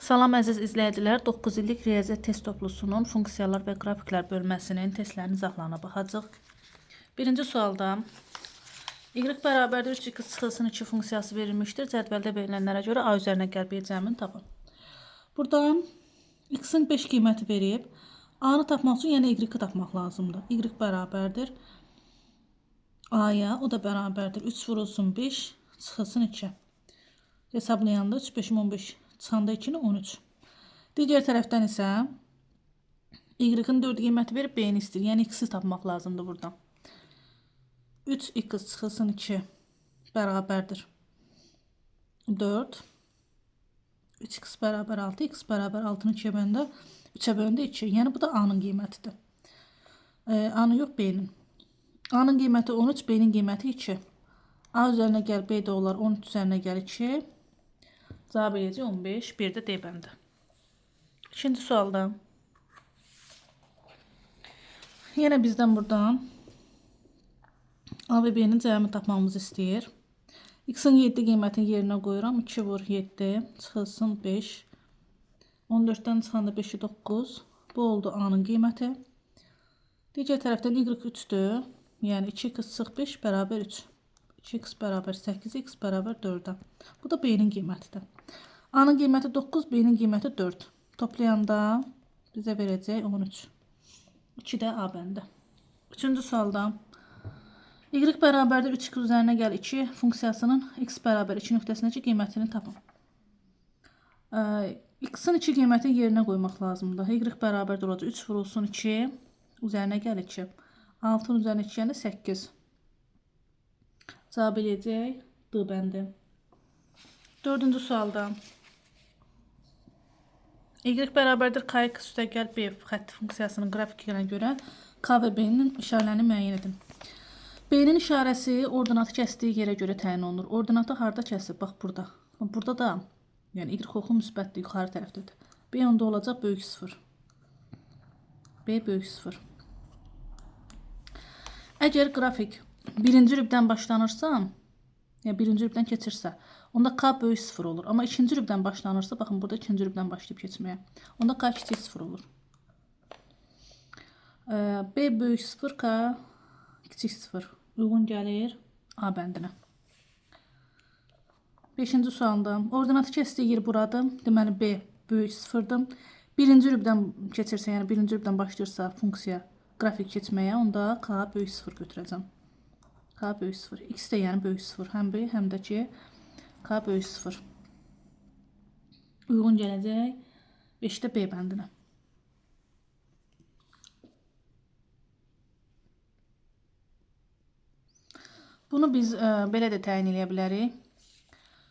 Salam əziz izləyicilər, 9 illik riyaziyyat test toplusunun funksiyalar və qrafiklər bölməsinin testlərinin izahlarına baxacaq. Birinci sualda y bərabərdir 3x çıxılsın 2 funksiyası verilmişdir. Cədvəldə verilənlərə görə a üzərinə gəl b cəmini tapın. Burada x-in 5 qiyməti verib, a-nı tapmaq üçün yəni y-i tapmaq lazımdır. Y bərabərdir a-ya, o da bərabərdir 3 vurulsun 5 çıxılsın 2. Hesablayanda 3, 5, 15 çıxanda 2-ni 13. Digər tərəfdən isə y-in 4 qiyməti verib b-ni istəyir. Yəni x-i tapmaq lazımdır buradan. 3x çıxılsın 2 bərabərdir 4. 3x bərabər 6, x bərabər 6-nı 2-yə böləndə 3-ə böləndə 2. Yəni bu da a-nın qiymətidir. A-nın yox, b-nin. A-nın qiyməti 13, b-nin qiyməti 2. A üzərinə gəl, b də olar 13 üzərinə gəl 2. Cavab eləyəcək 15, bir də D bəndi. İkinci sualda yenə bizdən buradan A və B-nin cəmini tapmamızı istəyir. X-in 7 qiymətini yerinə qoyuram. 2 vur 7 çıxılsın 5. 14-dən çıxanda 5-i 9. Bu oldu A-nın qiyməti. Digər tərəfdən Y 3-dür. Yəni 2x çıx 5 bərabər 3. 2x bərabər 8, x bərabər 4-ə. Bu da b-nin qiymətidir. A-nın qiyməti 9, b-nin qiyməti 4. Toplayanda bizə verəcək 13. 2 də A bəndi. Üçüncü sualda y bərabərdir 3x üzərinə gəl 2 funksiyasının x bərabər 2 nöqtəsindəki qiymətini tapın. X-in 2 qiymətini yerinə qoymaq lazımdır. Y bərabərdir olacaq 3 vurulsun 2 üzərinə gəl 2. 6-nın üzərinə 2 yəni 8. Cavab eləyəcək D bəndi. Dördüncü sualda y bərabərdir kx üstəgəl b xətti funksiyasının qrafikinə görə k və b-nin işarələrini müəyyən edin. B-nin işarəsi ordinatı kəsdiyi yerə görə təyin olunur. Ordinatı harda kəsir? Bax burada. Burada da yəni y oxu müsbətdir, yuxarı tərəfdədir. B onda olacaq böyük 0. B böyük 0. Əgər qrafik birinci rübdən başlanırsa, yəni birinci rübdən keçirsə, onda k böyük 0 olur. Amma ikinci rübdən başlanırsa, baxın burada ikinci rübdən başlayıb keçməyə, onda k kiçik 0 olur. B böyük 0, k kiçik 0 uyğun gəlir A bəndinə. 5-ci sualda ordinatı kəsdiyi yer buradır. Deməli B böyük 0-dır. Birinci rübdən keçirsə, yəni birinci rübdən başlayırsa funksiya qrafik keçməyə, onda k böyük 0 götürəcəm. K böyük 0. X də yəni böyük 0. Həm B, həm də ki k böyük 0. Uyğun gələcək 5-də B bəndinə. Bunu biz belə də təyin edə bilərik.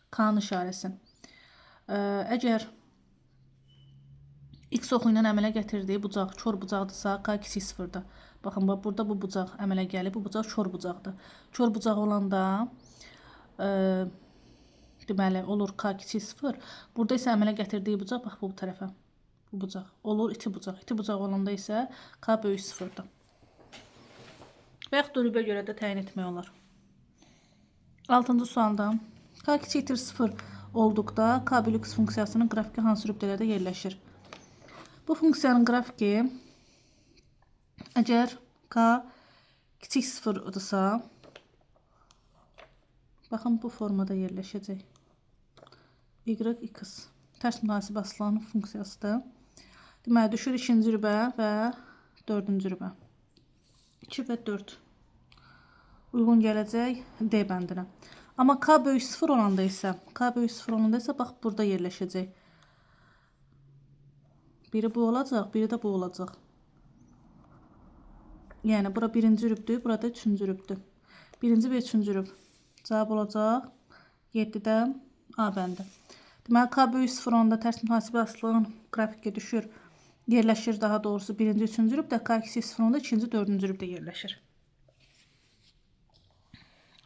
K-nın işarəsi. Əgər X oxu ilə əmələ gətirdiyi bucaq kör bucaqdırsa, K kiçik 0-dır. Baxın, burada bu bucaq əmələ gəlib, bu bucaq kör bucaqdır. Kör bucaq olanda deməli olur K kiçik 0. Burada isə əmələ gətirdiyi bucaq, bax bu tərəfə, bu bucaq olur iti bucaq. İti bucaq olanda isə K böyük 0-dır. Və yaxud da rübə görə də təyin etmək olar. 6-cı sualda k kiçikdir 0 olduqda k bölü x funksiyasının qrafiki hansı rübdələrdə yerləşir? Bu funksiyanın qrafiki əgər k kiçik 0-dırsa, baxın bu formada yerləşəcək. Y, x tərs münasib asılan funksiyasıdır. Deməli, düşür 2-ci rübə və 4-cü rübə. 2 və 4 uyğun gələcək D bəndinə. Amma k böyük 0 olanda isə, bax burada yerləşəcək. Biri bu olacaq, biri də bu olacaq. Yəni, bura birinci rübdür, burada üçüncü rübdür. Birinci və üçüncü rüb. Cavab olacaq 7-də A bəndi. Deməli, k böyük 0 olanda tərs mühasibə asılığın qrafikə düşür. Yerləşir daha doğrusu birinci, üçüncü rübdə, k kiçik 0 olanda ikinci, dördüncü rübdə yerləşir.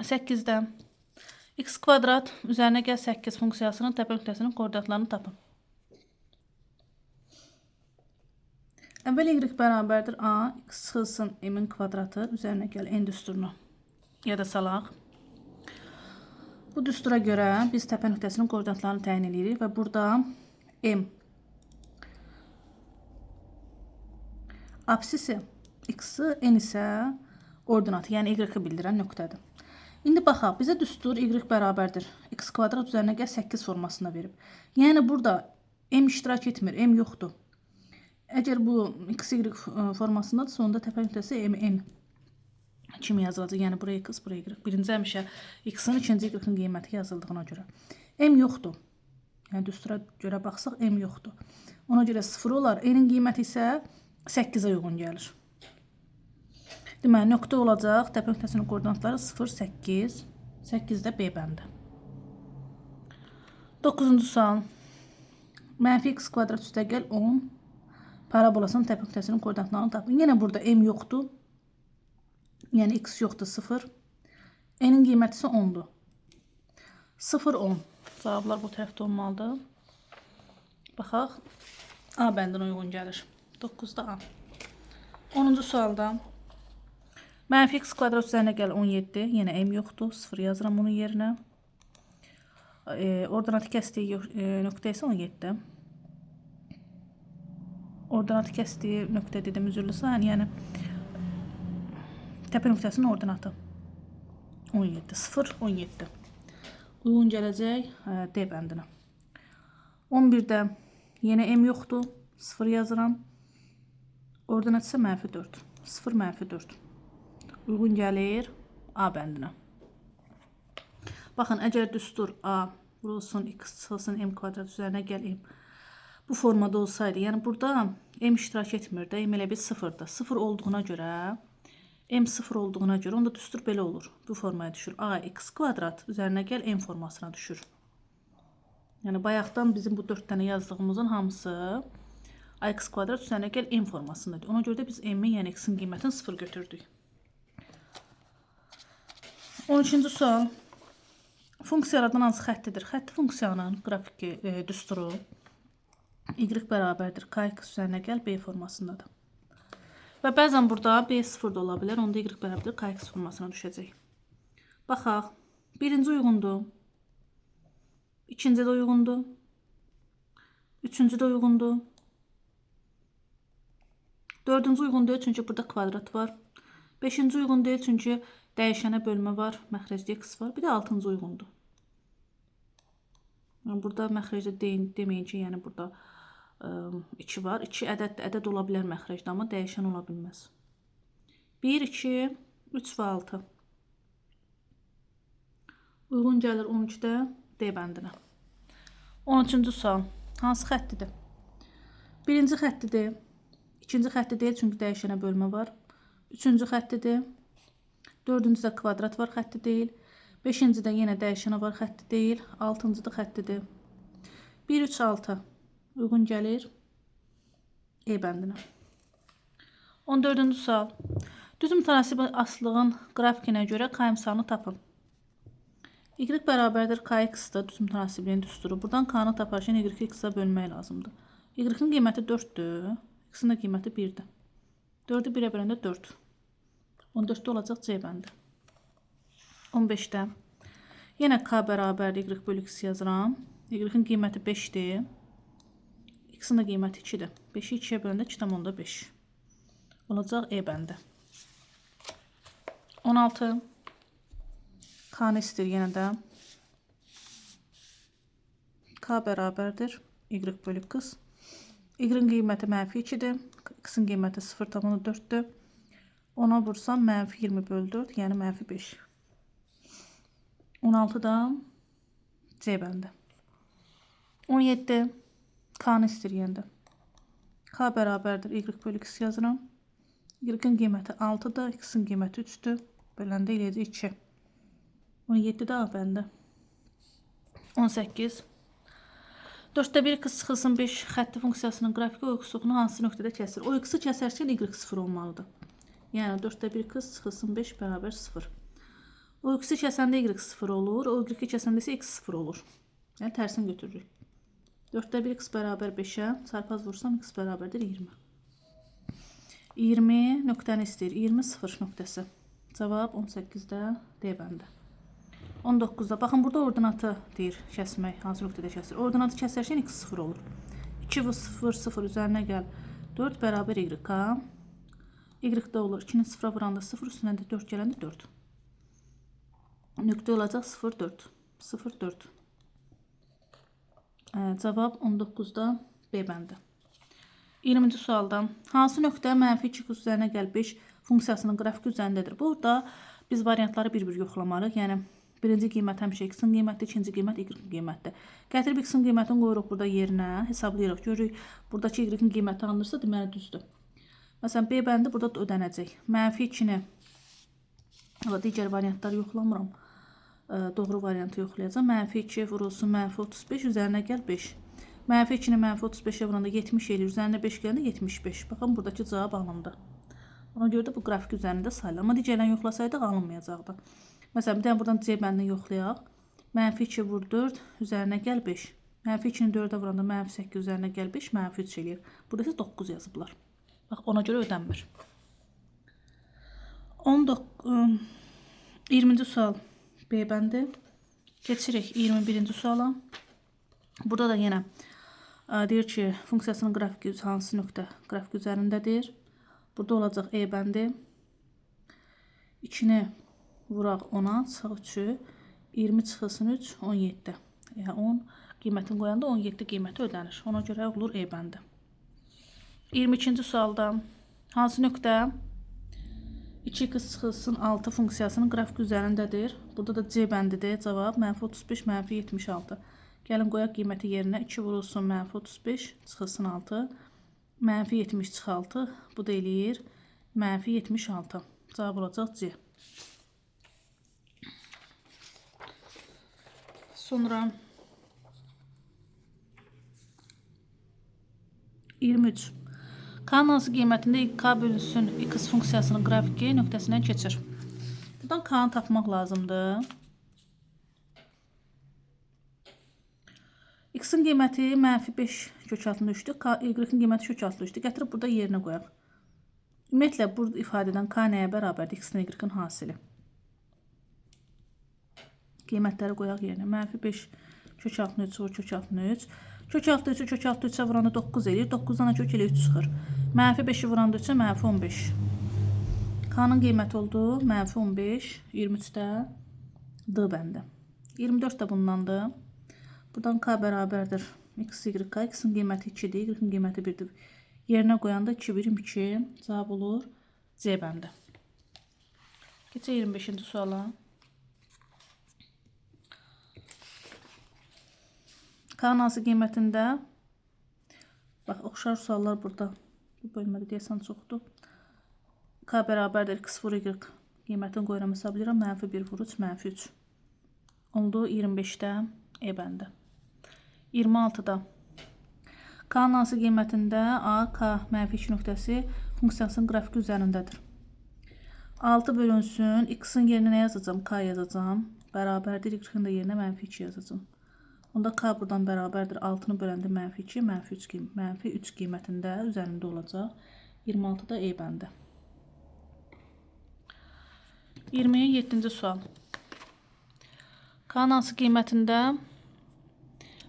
8-də x kvadrat üzərinə gəl 8 funksiyasının təpə nöqtəsinin koordinatlarını tapın. Əvvəl y bərabərdir a, x çıxılsın m-in kvadratı üzərinə gəl n düsturunu ya da salaq. Bu düstura görə biz təpə nöqtəsinin koordinatlarını təyin edirik və burada m Absisi x-i, n isə ordinatı, yəni y-i bildirən nöqtədir. İndi baxaq, bizə düstur y bərabərdir x kvadrat üzərinə gəl 8 formasında verib. Yəni burada m iştirak etmir, m yoxdur. Əgər bu x, y formasındadır, sonunda təpə nöqtəsi mn kimi yazılacaq. Yəni buraya x, buraya y. Birinci həmişə x-in, ikinci y-in qiyməti yazıldığına görə. M yoxdur. Yəni düstura görə baxsaq m yoxdur. Ona görə 0 olar. N-in qiyməti isə 8-ə uyğun gəlir. Deməli, nöqtə olacaq. Təpə nöqtəsinin koordinatları 0, 8. 8-də B bəndi. 9-cu sual. Mənfi x kvadrat üstə gəl 10. Parabolasının təpə nöqtəsinin koordinatlarını tapın. Yenə burada m yoxdur. Yəni x yoxdur, 0. N-in qiyməti isə 10-dur. 0, 10. Cavablar bu tərəfdə olmalıdır. Baxaq. A bəndinə uyğun gəlir. 9-da A. 10-cu sualda. Mənfi x kvadrat üzərinə gəl 17. Yenə m yoxdur. 0 yazıram onun yerinə. Ordinatı kəsdiyi nöqtə isə 17. Ordinatı kəsdiyi nöqtə dedim, üzürlü sayın. Yəni təpə nöqtəsinin ordinatı 17. 0, 17. Uyğun gələcək D bəndinə. 11-də yenə m yoxdur. 0 yazıram. Ordinat isə mənfi 4. 0, mənfi 4. Uyğun gəlir A bəndinə. Baxın, əgər düstur A vurulsun, x çıxılsın, m kvadrat üzərinə gəl m. Bu formada olsaydı, yəni burada m iştirak etmir də, m elə bir 0-dır. 0 olduğuna görə, m 0 olduğuna görə, onda düstur belə olur. Bu formaya düşür. A x kvadrat üzərinə gəl m formasına düşür. Yəni bayaqdan bizim bu 4 dənə yazdığımızın hamısı a x kvadrat üzərinə gəl m formasındadır. Ona görə də biz m-in, yəni x-in qiymətini 0 götürdük. 13-cü sual. Funksiyalardan hansı xəttidir? Xətti funksiyanın qrafiki düsturu y bərabərdir kx üzərinə gəl b formasındadır. Və bəzən burada b 0 da ola bilər, onda y bərabərdir kx formasına düşəcək. Baxaq. Birinci uyğundur. İkinci də uyğundur. Üçüncü də uyğundur. Dördüncü uyğun deyil, çünki burada kvadrat var. Beşinci uyğun deyil, çünki dəyişənə bölmə var, məxrəcdə x var. Bir də 6-cı uyğundur. Burada məxrəcdə deməyin ki, yəni burada 2 var. 2 ədəd ola bilər məxrəcdə, amma dəyişən ola bilməz. 1, 2, 3 və 6. Uyğun gəlir 13-də D bəndinə. 13-cü sual. Hansı xəttidir? Birinci xəttidir. İkinci xətti deyil, çünki dəyişənə bölmə var. Üçüncü xəttidir. Dördüncüdə kvadrat var, xətti deyil. Beşincidə yenə dəyişənə var, xətti deyil. Altıncıda xəttidir. 1, 3, 6. Uyğun gəlir E bəndinə. 14-cü sual. Düz mütənasib aslığın qrafikinə görə k əmsalını tapın. Y bərabərdir kx-da düz mütənasibliyin düsturu. Buradan k-nı taparkən y x-a bölmək lazımdır. Y-in qiyməti 4-dür. X-in də qiyməti 1-dir. 4-ü 1-ə böləndə 4. 14-də olacaq C bəndi. 15-də. Yenə k bərabərdir y bölü x yazıram. Y-in qiyməti 5-dir. X-in də qiyməti 2-dir. 5-i 2-yə böləndə 2,5. Olacaq E bəndi. 16. K-nı istir yenə də. K bərabərdir y bölü x. Y-in qiyməti mənfi 2-dir. X-in qiyməti 0,4-dür. Ona vursam mənfi 20 bölü 4, yəni mənfi 5. 16-da C bəndi. 17. K-nı istir yenə də. K bərabərdir y bölü x yazıram. Y-in qiyməti 6-dır. X-in qiyməti 3-dür. Böləndə eləyəcək 2. 17-də A bəndi. 18. 4-də 1 x çıxılsın 5 xətti funksiyasının qrafiki o x-unu hansı nöqtədə kəsir? O x-i kəsərkən y 0 olmalıdır. Yəni 4-də 1 x çıxılsın 5 bərabər 0. O x-i kəsəndə y 0 olur, o y-i kəsəndə isə x 0 olur. Yəni tərsini götürürük. 4-də 1 x bərabər 5-ə, çarpaz vursam x bərabərdir 20. 20 nöqtəni istəyir, 20 0 nöqtəsi. Cavab 18-də D bəndi. 19-da. Baxın, burada ordinatı deyir kəsmək, hansı nöqtədə kəsir. Ordinatı kəsərkən x 0 olur. 2 və 0, 0 üzərinə gəl. 4 bərabər y-a. Y-də olur. 2-ni 0-a vuranda 0, üstündən də 4 gələndə 4. Nöqtə olacaq 0, 4. 0, 4. Cavab 19-da B bəndi. 20-ci sualdan. Hansı nöqtə mənfi 2 üzərinə gəl 5 funksiyasının qrafiki üzərindədir? Burada biz variantları bir-bir yoxlamalıyıq. Yəni, birinci qiymət həmişə x-in qiymətdir, ikinci qiymət y-in qiymətdir. Gətirib x-in qiymətini qoyuruq burada yerinə, hesablayırıq. Görürük, buradakı y-in qiyməti alınırsa, deməli düzdür. Məsələn, B bəndi burada da ödənəcək. Mənfi 2-ni, digər variantları yoxlamıram. Doğru variantı yoxlayacağım. Mənfi 2 vurulsun, mənfi 35, üzərinə gəl 5. Mənfi 2-ni mənfi 35-ə vuranda 70 eləyir, üzərinə 5 gələndə 75. Baxın, buradakı cavab alındı. Ona görə də bu qrafik üzərində sayılır. Amma digərlərini yoxlasaydıq alınmayacaqdı. Məsələn, bir dənə buradan C bəndini yoxlayaq. Mənfi 2 vur 4, üzərinə gəl 5. Mənfi 2-ni 4-ə vuranda mənfi 8 üzərinə gəl 5, mənfi 3 eləyir. Burada isə 9 yazıblar. Bax, ona görə ödənmir. 20-ci sual B bəndi. Keçirik 21-ci suala. Burada da yenə deyir ki, funksiyasının qrafiki hansı nöqtə qrafik üzərindədir. Burada olacaq E bəndi. 2-ni vuraq 10-a, çıxaq 3-ü. 20 çıxılsın 3, 17. Yəni 10 qiymətini qoyanda 17 qiyməti ödənir. Ona görə olur E bəndi. 22-ci sualda hansı nöqtə 2x çıxılsın 6 funksiyasının qrafiki üzərindədir? Burada da C bəndidir. Cavab mənfi 35, mənfi 76. Gəlin qoyaq qiyməti yerinə. 2 vurulsun mənfi 35, çıxılsın 6. Mənfi 70 çıx 6. Bu da eləyir mənfi 76. Cavab olacaq C. Sonra 23. K-nın hansı qiymətində K bölünsün x funksiyasının qrafiki nöqtəsindən keçir. Buradan K-nı tapmaq lazımdır. X-in qiyməti mənfi 5 kök altında 3-dür. Y-in qiyməti kök altında 3-dür. Gətirib burada yerinə qoyaq. Ümumiyyətlə, burada ifadədən K nəyə bərabərdir? X-in Y-in hasili. Qiymətləri qoyaq yerinə. Mənfi 5 kök altında 3 vur kök altında 3. Kök altı 3'ü kök altı 3'e vuranda 9 eləyir. 9'dan kök elə 3 çıxır. Mənfi 5'i vuranda 3'e mənfi 15. K-nın qiyməti oldu mənfi 15. 23'də D bəndi. 24 də bundandır. Buradan K bərabərdir. X, Y, K. X-in qiyməti 2'dir. Y-in qiyməti 1'dir. Yerinə qoyanda 2, 22. Cavab olur C bəndi. Keçək 25-ci suala. K-nın hansı qiymətində? Bax, oxşar suallar burada. Bu bölmədə deyəsən çoxdur. K bərabərdir. X vur Y qiymətini qoyuram, hesablayıram. Mənfi 1 vur 3, mənfi 3. Oldu 25-də E bəndi. 26-da. K-nın hansı qiymətində A, K, mənfi 2 nöqtəsi funksiyasının qrafiki üzərindədir. 6 bölünsün. X-in yerinə nə yazacağım? K yazacağım. Bərabərdir. Y-in də yerinə mənfi 2 yazacağım. Onda K buradan bərabərdir. 6-nı böləndə mənfi 2, mənfi 3 qiymətində üzərində olacaq. 26-da E bəndi. 27-ci sual. K-nın hansı qiymətində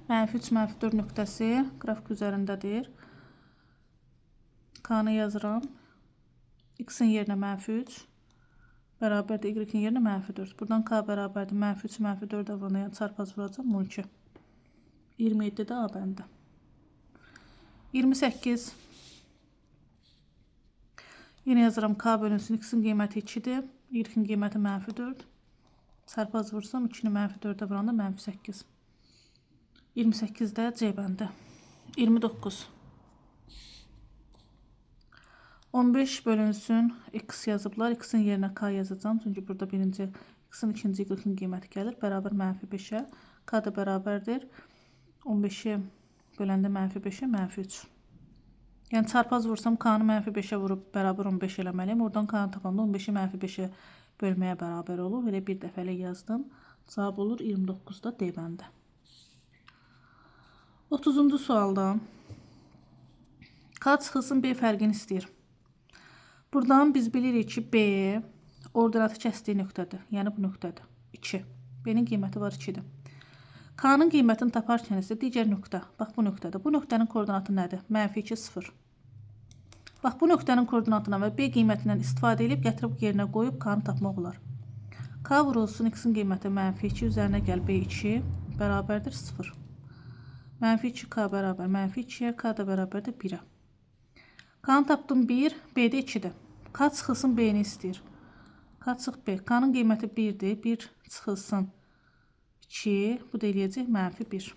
mənfi 3, mənfi 4 nöqtəsi qrafik üzərindədir. K-nı yazıram. X-in yerinə mənfi 3. Bərabərdir. Y-in yerinə mənfi 4. Buradan K bərabərdir. Mənfi 3, mənfi 4 vurana yəni çarpaz vuracam. 12. 27-də A bəndi. 28. Yine yazıram K bölünsün. X-in qiyməti 2-dir. Y-in qiyməti mənfi 4. Çarpaz vursam 2-ni mənfi 4-ə vuranda mənfi 8. 28-də C bəndi. 29. 15 bölünsün. X yazıblar. X-in yerinə K yazacağım. Çünki burada birinci X-in ikinci Y-in qiyməti gəlir. Bərabər mənfi 5-ə. K da bərabərdir. 15'i böləndə mənfi 5'ə, mənfi 3. Yəni çarpaz vursam K-nı mənfi 5'ə vurub bərabər 15 eləməliyim. Oradan K-nı tapanda 15'i mənfi 5'ə bölməyə bərabər olur. Elə bir dəfələ yazdım. Cavab olur 29-da D bəndi. 30-cu sualda K çıxılsın B fərqini istəyir. Buradan biz bilirik ki B ordinatı kəsdiyi nöqtədir. Yəni bu nöqtədir. 2. B-nin qiyməti var 2-dir. K-nın qiymətini taparkən isə digər nöqtə. Bax bu nöqtədir. Bu nöqtənin koordinatı nədir? Mənfi 2, 0. Bax, bu nöqtənin koordinatına və B qiymətindən istifadə edib gətirib yerinə qoyub K-nı tapmaq olar. K vurulsun x-in qiyməti -2 üzərinə gəl B2 bərabərdir 0. -2K bərabər -2-yə, K da bərabərdir 1-ə. K-nı tapdım 1, B-də 2-dir. K çıxılsın B-ni istəyir. K çıx B. K-nın qiyməti 1-dir. 1 çıxılsın 2, bu da eləyəcək -1.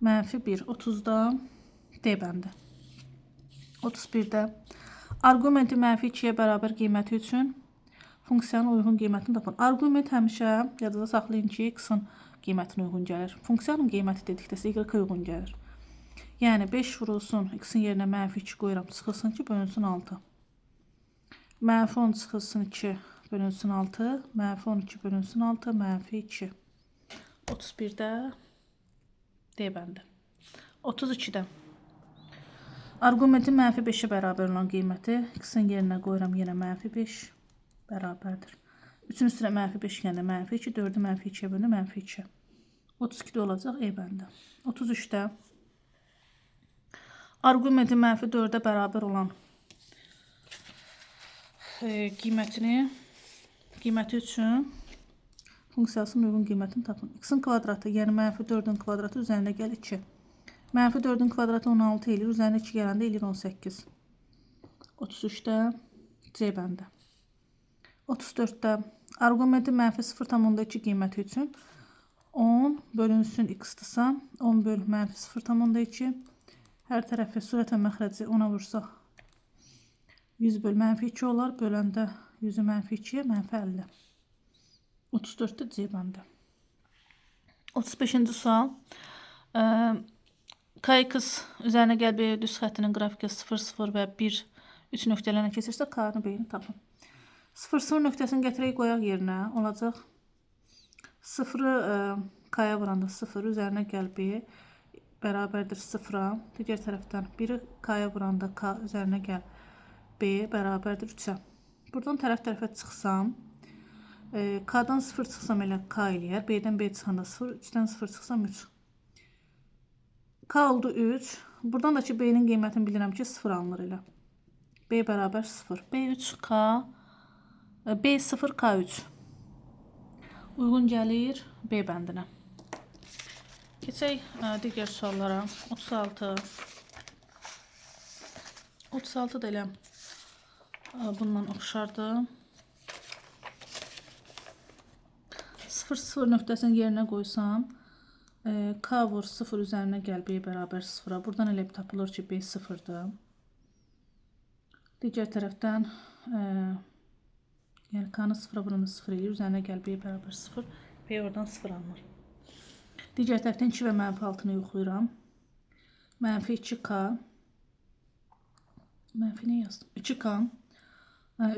-1, 30-da D bəndi. 31-də arqumenti -2-yə bərabər qiyməti üçün funksiyanın uyğun qiymətini tapın. Arqument həmişə yadınızda saxlayın ki, x-in qiymətinə uyğun gəlir. Funksiyanın qiyməti dedikdə y-ə uyğun gəlir. Yəni 5 vurulsun x-in yerinə -2 qoyuram, çıxılsın 2 bölünsün 6. -10 çıxılsın 2 bölünsün 6, -12 bölünsün 6, -2. 31-də D bəndi. 32-də arqumentin -5-ə bərabər olan qiyməti x-in yerinə qoyuram, yenə -5 bərabərdir. 3-ün üstünə -5 gəndə -2, 4-ü -2-yə bölünür, -2. 32-də olacaq E bəndi. 33-də arqumentin -4-ə bərabər olan qiyməti üçün funksiyasının uyğun qiymətini tapın. X-in kvadratı, yəni -4-ün kvadratı üzərində gəl 2. -4-ün kvadratı 16 eləyir, üzərində 2 gələndə eləyir 18. 33-də C bəndi. 34-də arqumentin -0,2 qiyməti üçün 10 bölünsün x-dırsa, 10 böl -0,2. Hər tərəfi surət və məxrəci 10-a vursaq 100 böl -2 olar. Böləndə 100-ü -2-yə -50. 34-də C bəndi. 35-ci sual. KX üzərinə gəl B düz xəttinin qrafiki 0, 0 və 1, 3 nöqtələrinə keçirsə K-nı B-ni tapın. 0, 0 nöqtəsini gətirək qoyaq yerinə. Olacaq 0-ı K-ya vuranda 0 üzərinə gəl B bərabərdir 0-a. Digər tərəfdən 1-i K-ya vuranda K üzərinə gəl B bərabərdir 3-ə. Buradan tərəf-tərəfə çıxsam, K-dan 0 çıxsam elə K eləyər. B-dən B çıxanda 0, 3-dən 0 çıxsam 3. K oldu 3. Buradan da ki B-nin qiymətini bilirəm ki 0 alınır elə. B bərabər 0. B3 K, B0 K3. Uyğun gəlir B bəndinə. Keçək digər suallara. 36. 36 da elə bundan oxşardır. 0, 0 nöqtəsini yerinə qoysam, K vur 0 üzərinə gəl B bərabər 0-a. Buradan elə tapılır ki B 0-dır. Digər tərəfdən yəni K-nı 0-a vuranda 0 eləyir. Üzərinə gəl B bərabər 0. B oradan 0 alınır. Digər tərəfdən 2 və -6-nı yoxlayıram. -2K -nə yazdım? 2K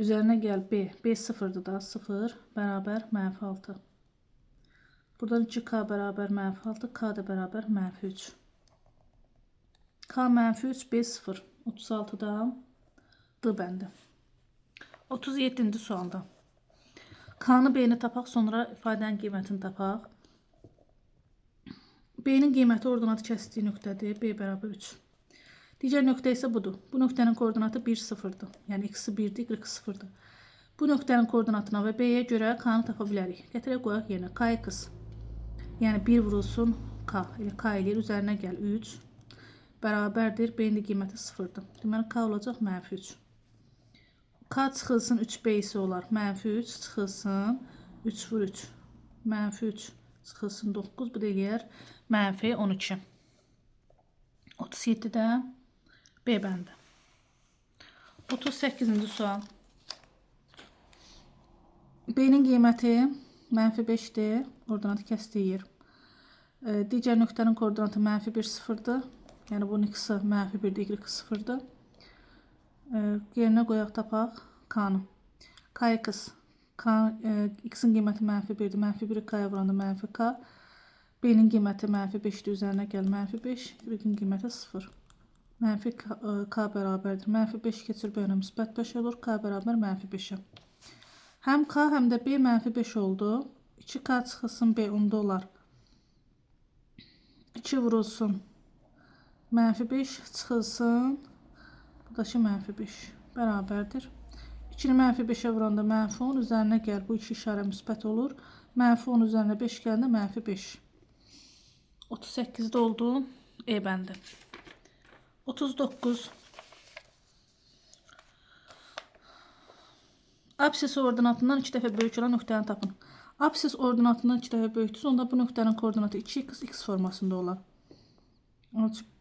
üzərinə gəl B. B 0-dır da 0 bərabər -6. Buradan 2K bərabər -6, K da bərabər -3. K -3, B 0. 36-da D bəndi. 37-ci sualda. K-nı B-ni tapaq, sonra ifadənin qiymətini tapaq. B-nin qiyməti ordinatı kəsdiyi nöqtədir. B bərabər 3. Digər nöqtə isə budur. Bu nöqtənin koordinatı 1, 0-dır. Yəni x-i 1-dir, y-i 0-dır. Bu nöqtənin koordinatına və B-yə görə K-nı tapa bilərik. Gətirək qoyaq yerinə. KX. Yəni 1 vurulsun K. Elə K eləyir. Üzərinə gəl 3. Bərabərdir. B-nin qiyməti 0-dır. Deməli K olacaq -3. K çıxılsın 3B isə olar. -3 çıxılsın 3 vur 3. -3 çıxılsın 9. Bu da eləyər -12. 37-də B bəndi. 38-ci sual. B-nin qiyməti -5-dir. Ordinatı kəsdiyi yer. Digər nöqtənin koordinatı -1, 0-dır. Yəni bunun x-i -1-dir, y-i 0-dır. Yerinə qoyaq tapaq K-nı. KX. X-in qiyməti -1-dir. -1-i K-ya vuranda -K. B-nin qiyməti -5-dir. Üzərinə gəl -5. Y-in qiyməti 0. -K bərabərdir. -5 keçir B-nə müsbət 5 olur. K bərabər -5-ə. Həm K, həm də B -5 oldu. 2K çıxılsın B 10-da olar. 2 vurulsun -5 çıxılsın. Buradakı -5 bərabərdir. 2-ni -5'ə vuranda -10 üzərinə gəl. Bu iki işarə müsbət olur. -10 üzərinə 5 gələndə -5. 38'də oldu. E bəndi. 39. Absis ordinatından 2 dəfə böyük olan nöqtəni tapın. Absis ordinatından 2 dəfə böyükdürsə, onda bu nöqtənin koordinatı 2x x formasında olar.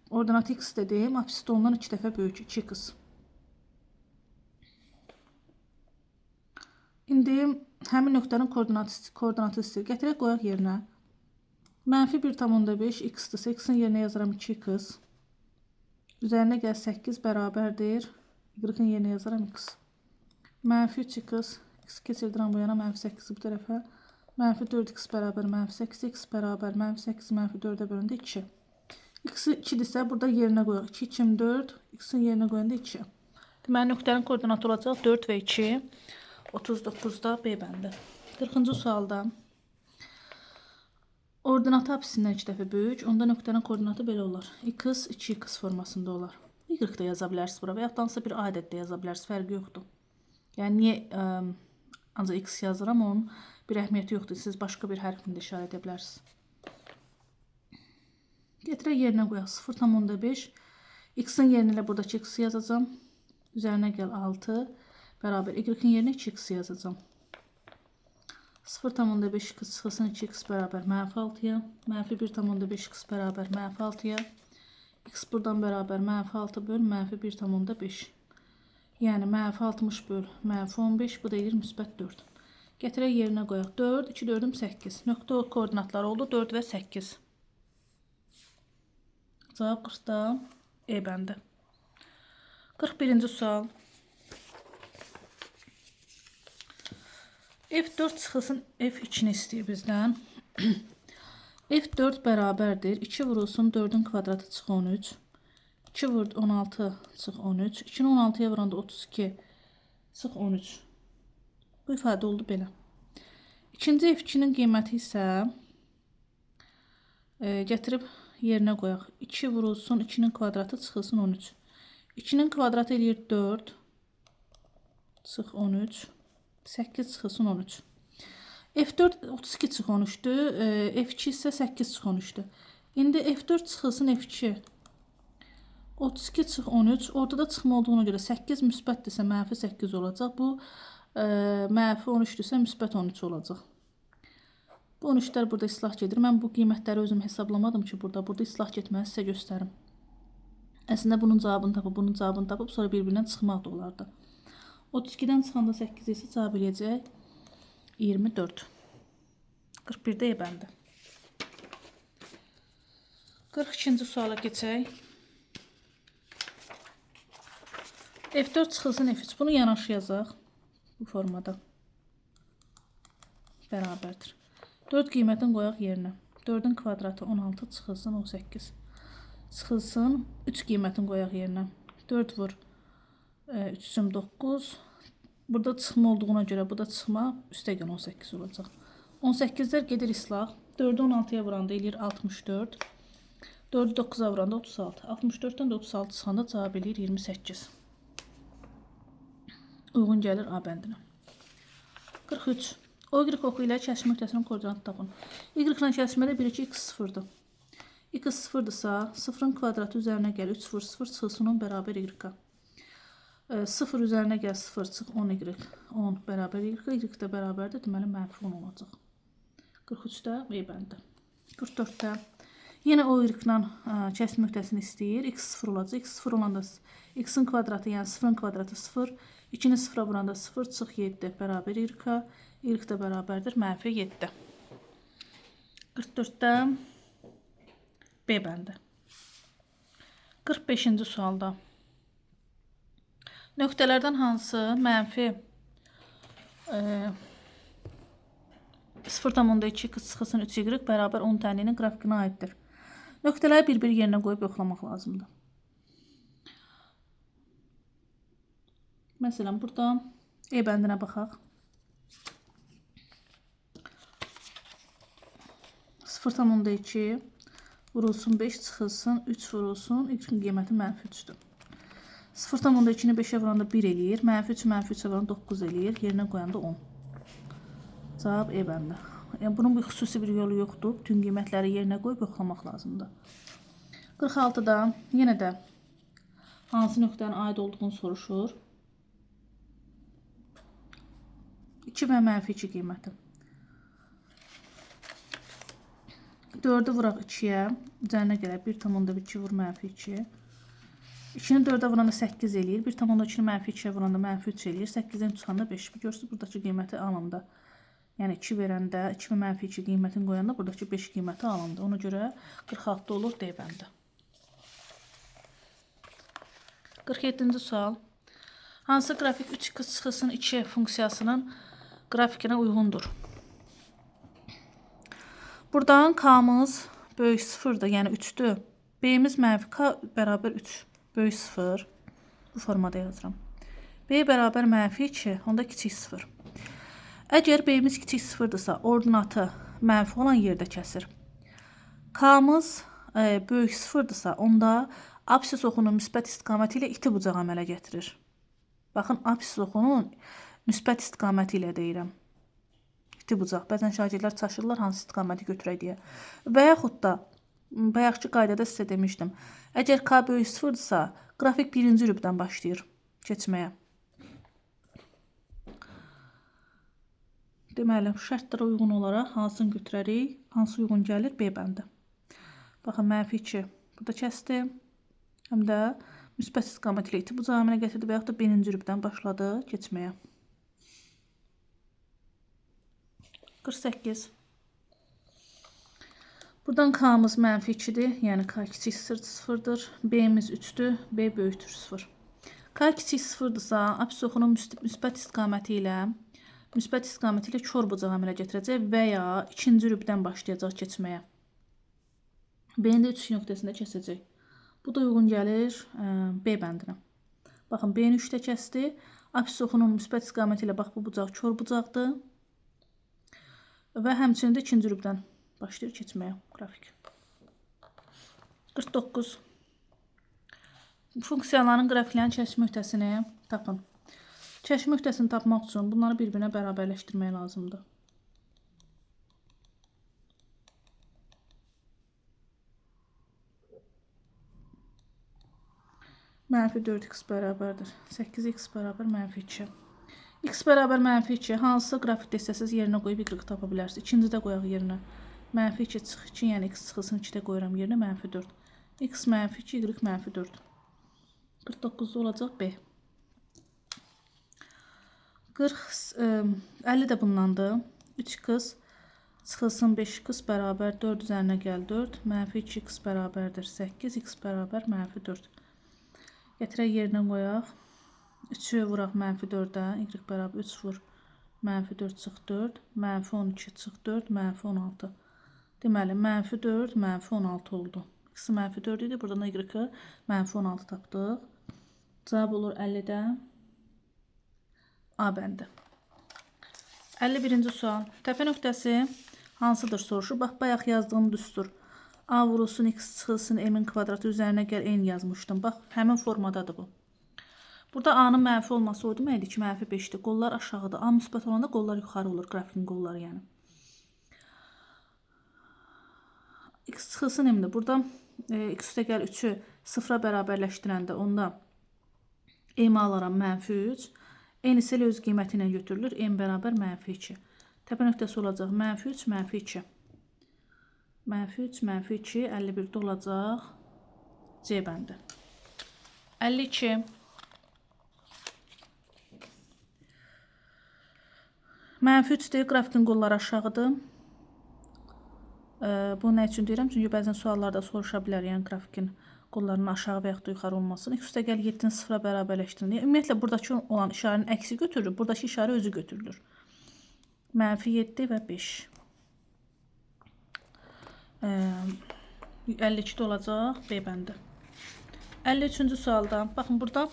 Ordinat x dediğim absis de ondan 2 dəfə böyük 2x. İndi həmin nöqtənin koordinatı istəyir. Gətirək qoyaq yerinə. -1,5 x-dirsə, x-in yerinə yazaram 2x. Üzərinə gəl 8 bərabərdir. Y-in yerinə yazaram x. -3x, x keçirdirəm bu yana, -8 bu tərəfə. -4x bərabər -8, x bərabər -8 -4'ə bölündə 2. X 2'dirsə, burada yerinə qoyaq. 2, 2, 4, x-in yerinə qoyanda 2. Deməli, nöqtənin koordinatı olacaq 4 və 2. 39'da B bəndi. 40-cı sualda ordinatı absisindən 2 dəfə böyük, onda nöqtənin koordinatı belə olar. X 2x formasında olar. Y da yaza bilərsiniz bura və yaxud da bir adət də yaza bilərsiniz, fərqi yoxdur. Yəni niyə ancaq x yazıram, onun bir əhəmiyyəti yoxdur. Siz başqa bir hərfini də işarə edə bilərsiniz. Gətirək yerinə qoyaq 0,5. X-in yerinə ilə buradakı x yazacağım. Üzərinə gəl 6 bərabər y-in yerinə 2x yazacağım. 0,5 x çıxılsın 2x bərabər -6'ya. -1,5 x bərabər -6'ya. X buradan bərabər -6 böl -1,5. Yəni -60 böl -15. Bu da edir müsbət 4. Gətirək yerinə qoyaq 4, 2, 4'üm 8. Nöqtə koordinatları oldu 4 və 8. Cavab 40'da E bəndi. 41-ci sual. F4 çıxılsın F2'ni istəyir bizdən. F4 bərabərdir. 2 vurulsun 4'ün kvadratı çıx 13. 2 vur 16 çıx 13. 2'ni 16'ya vuranda 32 çıx 13. Bu ifadə oldu belə. İkinci F2'nin qiyməti isə gətirib yerinə qoyaq. 2 vurulsun 2'nin kvadratı çıxılsın 13. 2'nin kvadratı eləyir 4 çıx 13. 8 çıxılsın 13. F4 32 çıx 13'dür. F2 isə 8 çıx 13'dür. İndi F4 çıxılsın F2. 32 çıx 13. Ortada çıxma olduğuna görə 8 müsbətdirsə -8 olacaq. Bu -13'dürsə müsbət 13 olacaq. Bu 13'lər burada islah gedir. Mən bu qiymətləri özüm hesablamadım ki, burada islah getməni sizə göstərim. Əslində bunun cavabını tapıb, bunun cavabını tapıb sonra bir-birindən çıxmaq da olardı. 32'den çıxanda 8 isə cavab eləyəcək 24. 41'də E bəndi. 42-ci suala keçək. F4 çıxılsın F3. Bunu yanaşı yazaq. Bu formada. Bərabərdir. 4 qiymətini qoyaq yerinə. 4'ün kvadratı 16 çıxılsın 18. Çıxılsın 3 qiymətini qoyaq yerinə. 4 vur 3'üm 9. Burada çıxma olduğuna görə bu da çıxma üstəgən 18 olacaq. 18'lər gedir islah. 4'ü 16'ya vuranda eləyir 64. 4'ü 9'a vuranda 36. 64'dən də 36 çıxanda cavab eləyir 28. Uyğun gəlir A bəndinə. 43. Y oxu ilə kəskin nöqtəsinin koordinatını tapın. Y ilə kəsmədə 1, 2, x 0'dır. X 0'dırsa 0'ın kvadratı üzərinə gəl 3 vur 0 çıxılsın 10 bərabər y-a. 0 üzərinə gəl 0 çıx 10 y 10 bərabər y-a. Y də bərabərdir. Deməli -10 olacaq. 43'də E bəndi. 44'də yenə o y-la kəskin nöqtəsini istəyir. X 0 olacaq. X 0 olanda x-in kvadratı, yəni 0'ın kvadratı 0. 2'ni 0'a vuranda 0 çıx 7 bərabər y-a. Y də bərabərdir -7. 44'də B bəndi. 45-ci sualda nöqtələrdən hansı -0,2 x çıxılsın 3y bərabər 10 tənliyinin qrafikinə aiddir. Nöqtələri bir-bir yerinə qoyub yoxlamaq lazımdır. Məsələn, burada E bəndinə baxaq. 0,2 vurulsun 5 çıxılsın 3 vurulsun y-in qiyməti -3-dür. 0,2-ni 5-ə vuranda 1 eləyir. -3 -3-ə vuranda 9 eləyir. Yerinə qoyanda 10. Cavab E bəndə. Yəni, bunun bir xüsusi bir yolu yoxdur. Bütün qiymətləri yerinə qoyub yoxlamaq lazımdır. 46-da yenə də hansı nöqtənin aid olduğunu soruşur. 2 və -2 qiyməti. 4-ü vuraq 2-yə. Üzərinə gələk 1,2 vur -2. 2-ni 4-ə vuranda 8 eləyir. 1,2-ni -2-yə vuranda -3 eləyir. 8-dən çıxanda 5. Görürsünüz, buradakı qiyməti alındı. Yəni 2 verəndə, 2 və -2 qiymətini qoyanda buradakı 5 qiyməti alındı. Ona görə 46 olur D bəndi. 47-ci sual. Hansı qrafik 3x çıxılsın 2 funksiyasının qrafikinə uyğundur? Buradan K'mız böyük 0'dır, yəni 3'dür. B'miz mənfi K bərabər 3 böyük 0. Bu formada yazıram. B bərabər -2, onda kiçik 0. Əgər B'miz kiçik 0'dırsa, ordinatı mənfi olan yerdə kəsir. K'mız böyük 0'dırsa, onda apsis oxunun müsbət istiqaməti ilə iti bucaq əmələ gətirir. Baxın, apsis oxunun müsbət istiqaməti ilə deyirəm. İti bucaq. Bəzən şagirdlər çaşırlar hansı istiqaməti götürək deyə. Və yaxud da bayaqki qaydada sizə demişdim. Əgər K böyük 0'dırsa, qrafik birinci rübdən başlayır keçməyə. Deməli, şərtlərə uyğun olaraq hansını götürərik? Hansı uyğun gəlir? B bəndi. Baxın, -2 burada kəsdi. Həm də müsbət istiqaməti ilə iti bucaq əmələ gətirdi və yaxud da birinci rübdən başladı keçməyə. 48. Buradan K'mız -2'dir. Yəni K kiçik 0'dır. B'miz 3'dür. B böyükdür 0. K kiçik 0'dırsa, apsis oxunun müsbət istiqaməti ilə kör bucaq əmələ gətirəcək və ya ikinci rübdən başlayacaq keçməyə. B-ni də 3 nöqtəsində kəsəcək. Bu da uyğun gəlir B bəndinə. Baxın, B-ni 3-də kəsdi. Apsis oxunun müsbət istiqaməti ilə bax bu bucaq kör bucaqdır. Və həmçinin də ikinci rübdən başlayır keçməyə qrafik. 49. Funksiyaların qrafiklərin kəşf nöqtəsini tapın. Kəşf nöqtəsini tapmaq üçün bunları bir-birinə bərabərləşdirmək lazımdır. -4x bərabərdir. 8x bərabər -2. X bərabər -2. Hansı qrafikdə istəsiniz yerinə qoyub y tapa bilərsiniz. İkincidə qoyaq yerinə. -2 çıx 2, yəni x çıxılsın 2-də qoyuram yerinə -4. X -2, y -4. 49'da olacaq B. 50 də bundandır. 3x çıxılsın 5x bərabər 4 üzərinə gəl 4. -2x bərabərdir 8, x bərabər -4. Gətirək yerinə qoyaq. 3'ü vuraq -4'ə. Y bərabər 3 vur. -4 çıx 4. -12 çıx 4. -16. Deməli, -4, -16 oldu. X -4 idi. Buradan da y-ı -16 tapdıq. Cavab olur 50-də. A bəndi. 51-ci sual. Təpə nöqtəsi hansıdır soruşur. Bax, bayaq yazdığım düstur. A vurulsun x çıxılsın m-in kvadratı üzərinə gəl n yazmışdım. Bax, həmin formadadır bu. Burada A-nın mənfi olması o deməkdir ki, -5'dir. Qollar aşağıda. A müsbət olanda qollar yuxarı olur. Qrafikin qolları yəni. X çıxılsın m-dir. Burada x üstə gəl 3'ü 0'a bərabərləşdirəndə onda m alaram -3. N isə öz qiyməti ilə götürülür. M bərabər -2. Təpə nöqtəsi olacaq -3, -2. -3, -2, 51'də olacaq C bəndi. 52. -3'dir. Qrafikin qolları aşağıdır. Bu nə üçün deyirəm? Çünki bəzən suallarda soruşa bilər, yəni qrafikin qollarının aşağı və yaxud da yuxarı olmasını. X üstə gəl 7-ni 0'a bərabərləşdirin. Ümumiyyətlə, buradakı olan işarənin əksi götürülür. Buradakı işarə özü götürülür. -7 və 5. 52'də olacaq B bəndi. 53-cü sualda. Baxın, burada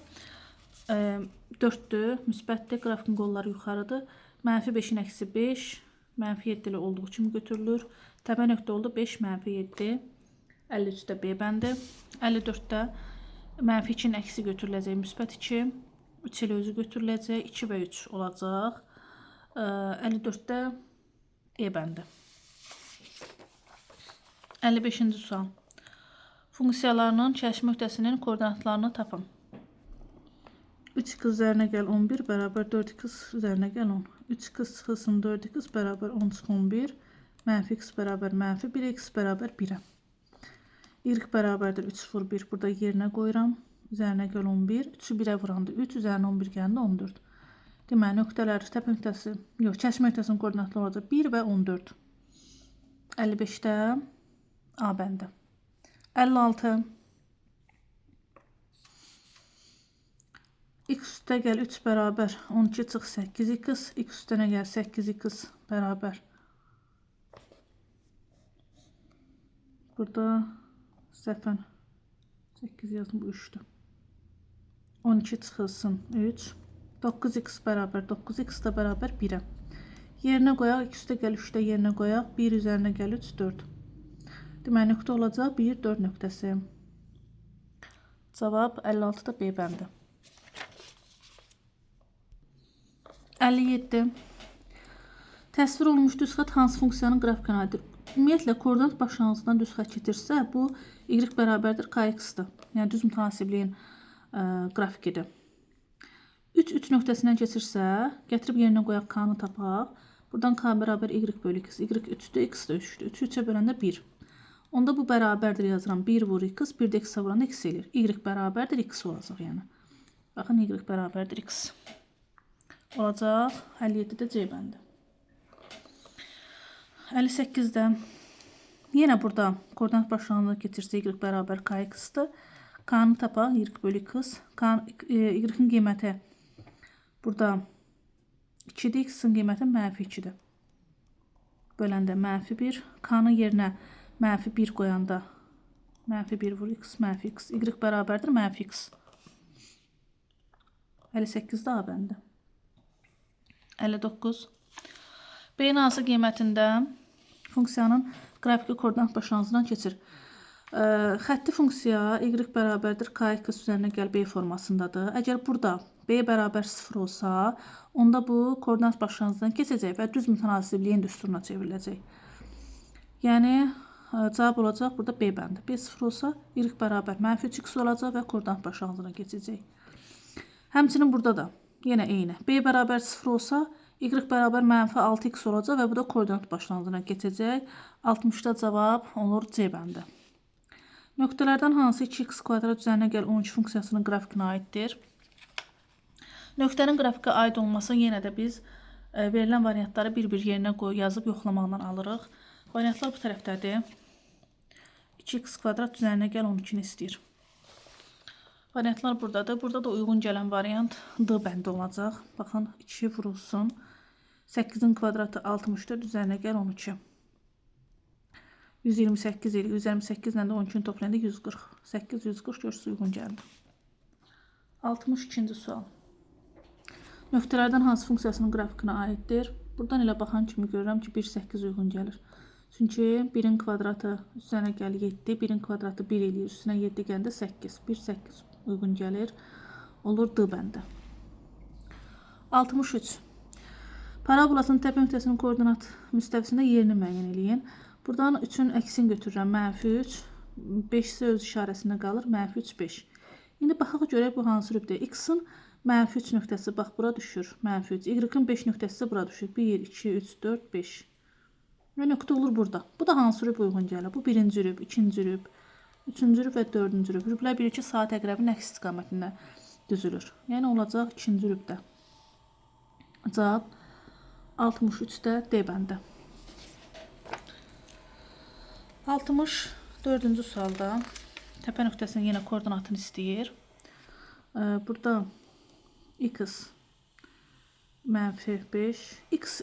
4'dür. Müsbətdir. Qrafikin qolları yuxarıdır. -5'in əksi 5. -7 ilə olduğu kimi götürülür. Təpə nöqtə oldu 5, -7. 53-də B bəndi. 54-də mənfi 2-nin əksi götürüləcək, müsbət 2. 3 ilə özü götürüləcək, 2 və 3 olacaq. 54-də E bəndi. 55-ci sual. Funksiyalarının kəşf nöqtəsinin koordinatlarını tapın. 3x üzərinə gəl 11 bərabər 4x üzərinə gəl 10. 3x çıxılsın 4x bərabər 10 çıx 11. Mənfi x bərabər mənfi 1x bərabər 1-ə. Y bərabərdir 3 vur 1. Burada yerinə qoyuram. Üzərinə gəl 11. 3-ü 1-ə vuranda 3, üzərinə 11 gələndə 14. Deməli, nöqtələr, təpə nöqtəsi, yox, kəşf nöqtəsinin koordinatları olacaq 1 və 14. 55-də A bəndi. 56. X üstə gəl 3 bərabər 12 çıx 8x. X üstənə gəl 8x bərabər. Burada səhvən 8 yazdım, bu 3'dür. 12 çıxılsın 3. 9x bərabər 9x da bərabər 1-ə. Yerinə qoyaq, x üstə gəl 3-də yerinə qoyaq. 1 üzərinə gəl 3, 4. Deməli, nöqtə olacaq 1, 4 nöqtəsi. Cavab 56-da B bəndi. 57. Təsvir olunmuş düz xətt hansı funksiyanın qrafikinə aiddir? Ümumiyyətlə, koordinat başlanğıcından düz xətt keçirsə, bu y bərabərdir kx-dır. Yəni, düz mütənasibliyin qrafikidir. 3 nöqtəsindən keçirsə, gətirib yerinə qoyaq k-nı tapaq. Buradan k bərabər y bölü x. Y 3-dür, x də 3-dür. 3-ü 3-ə böləndə 1. Onda bu bərabərdir yazıram. 1 vur x, 1 də x-ə vuranda x eləyir. Y bərabərdir x olacaq yəni. Baxın, y bərabərdir x. Olacaq 57-də C bəndi. 58-də yenə burada koordinat başlanğıcından keçirsə y bərabər kx-dır. K-nı tapaq, y bölü x. Y-in qiyməti burada 2-dir, x-in qiyməti mənfi 2-dir. Böləndə mənfi 1. K-nın yerinə mənfi 1 qoyanda mənfi 1 vur x, mənfi x. Y bərabərdir mənfi x. 58-də A bəndi. 59. B-nin hansı qiymətində funksiyanın qrafiki koordinat başlanğıcından keçir. Xətti funksiya y bərabərdir kx üzərinə gəl B formasındadır. Əgər burada B bərabər 0 olsa, onda bu koordinat başlanğıcından keçəcək və düz mütənasibliyin düsturuna çevriləcək. Yəni, cavab olacaq burada B bəndi. B 0 olsa, y bərabər mənfi 3x olacaq və koordinat başlanğıcına keçəcək. Həmçinin burada da yenə eyni. B bərabər 0 olsa, y bərabər mənfi 6x olacaq və bu da koordinat başlanğıcına keçəcək. 60-da cavab olur C bəndi. Nöqtələrdən hansı 2x kvadrat üzərinə gəl 12 funksiyasının qrafikinə aiddir? Nöqtənin qrafikə aid olması yenə də biz verilən variantları bir-bir yerinə yazıb yoxlamaqla alırıq. Variantlar bu tərəfdədir. 2x kvadrat üzərinə gəl 12-ni istəyir. Variantlar buradadır. Burada da uyğun gələn variant D bəndi olacaq. Baxın, 2 vurulsun. 8-in kvadratı 64 üzərinə gəl 12. 128 ilə 128 ilə də 12-ni toplayanda 140. 8, 140 görsüz uyğun gəldi. 62-ci sual. Nöqtələrdən hansı funksiyasının qrafikinə aiddir? Buradan elə baxan kimi görürəm ki, 1, 8 uyğun gəlir. Çünki 1-in kvadratı üstünə gəl 7, 1-in kvadratı 1 eləyir, üstünə 7 gəndə 8. 1, 8 uyğun gəlir. Olur D bəndi. 63. Parabolasının təpə nöqtəsinin koordinat müstəvisində yerini müəyyən eləyin. Buradan 3-ün əksini götürürəm, mənfi 3. 5 isə öz işarəsində qalır, mənfi 3, 5. İndi baxaq görək bu hansı rübdə. X-in mənfi 3 nöqtəsi bax bura düşür, mənfi 3. Y-in 5 nöqtəsi bura düşür, 1, 2, 3, 4, 5. Və nöqtə olur burada. Bu da hansı rüb uyğun gəlir? Bu birinci rüb, ikinci rüb, üçüncü rüb və dördüncü rüb. Rüblər bilir ki, saat əqrəbinin əks istiqamətində düzülür. Yəni olacaq ikinci rübdə. Cavab 63-də D bəndi. 64-cü sualda təpə nöqtəsinin yenə koordinatını istəyir. Burada x mənfi 5. X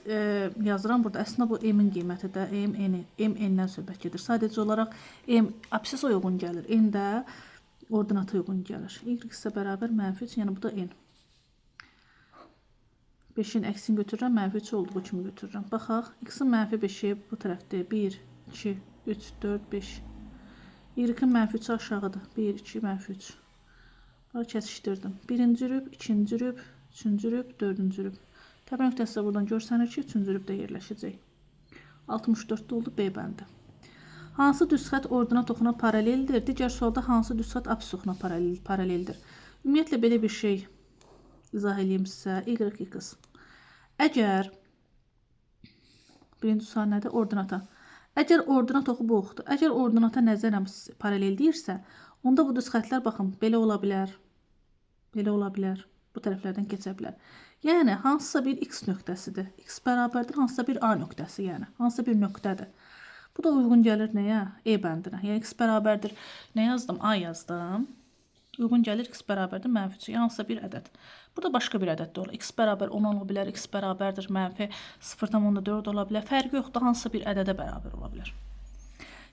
yazıram burada. Əslində bu m-in qiymətidir. M-n-dən söhbət gedir. Sadəcə olaraq m absisa uyğun gəlir. N də ordinata uyğun gəlir. Y isə bərabər mənfi 3. Yəni bu da n. 5-in əksini götürürəm. Mənfi 3 olduğu kimi götürürəm. Baxaq. X-in mənfi 5-i bu tərəfdə 1, 2, 3, 4, 5. Y-in mənfi 3 aşağıdır. 1, 2, mənfi 3. Bax, kəsişdirdim. Birinci rüb, ikinci rüb, üçüncü rüb, dördüncü rüb. Təpə nöqtəsi də buradan görsənir ki, üçüncü rübdə yerləşəcək. 64-də oldu B bəndi. Hansı düz xətt ordinat oxuna paraleldir? Digər sualda hansı düz xətt apsis oxuna paraleldir? Ümumiyyətlə, belə bir şey izah edeyim sizə. Y-x. Əgər, birinci sual nədir? Ordinata. Əgər ordinat oxu bu oxudur. Əgər ordinata nəzərən paralel deyirsə, onda bu düz xəttlər, baxın, belə ola bilər, belə ola bilər, bu tərəflərdən keçə bilər. Yəni, hansısa bir x nöqtəsidir. X bərabərdir, hansısa bir A nöqtəsi, yəni, hansısa bir nöqtədir. Bu da uyğun gəlir nəyə? E bəndinə. Yəni, x bərabərdir, nə yazdım? A yazdım. Uyğun gəlir, x bərabərdir, mənfi 3. Yəni, hansısa bir ədəd. Bu da başqa bir ədəd də olur. X bərabər 10 ola bilər, x bərabərdir, mənfi 0,4 ola bilər. Fərqi yoxdur, hansısa bir ədədə bərabər ola bilər.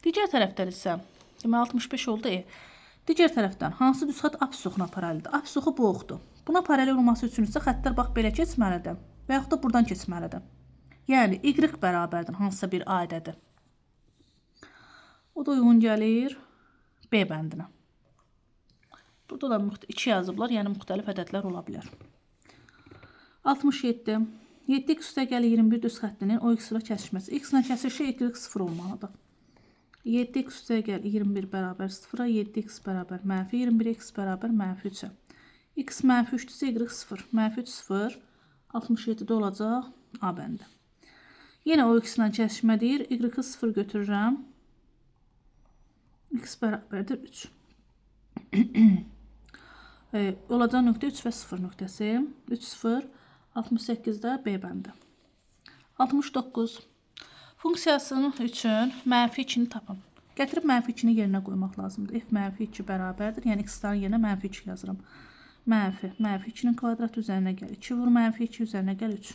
Digər tərəfdən isə, deməli, 65 oldu E. Digər tərəfdən, hansı düz xətt apsis oxuna paraleldir? Apsis oxu bu oxudur. Buna paralel olması üçün isə xəttlər bax belə keçməlidir və yaxud da buradan keçməlidir. Yəni, y bərabərdir, hansısa bir A ədədi. O da uyğun gəlir B bəndinə. Burada da 2 yazıblar, yəni müxtəlif ədədlər ola bilər. 67. 7x üstəgəl 21 düz xəttinin o x ilə kəsişməsi. X ilə kəsişə y 0 olmalıdır. 7x üstəgəl 21 bərabər 0-a, 7x bərabər mənfi 21, x bərabər mənfi 3-ə. X mənfi 3-dürsə, y 0. Mənfi 3, 0. 67-də olacaq A bəndi. Yenə o x ilə kəsişmə deyir. Y 0 götürürəm. X bərabərdir 3. Olacaq nöqtə 3 və 0 nöqtəsi. 3, 0. 68-də B bəndi. 69. Funksiyasının üçün mənfi 2-ni tapın. Gətirib mənfi 2-ni yerinə qoymaq lazımdır. F mənfi 2 bərabərdir. Yəni, x-ların yerinə mənfi 2 yazıram. Mənfi 2-nin kvadratı üzərinə gəl. 2 vur mənfi 2 üzərinə gəl 3.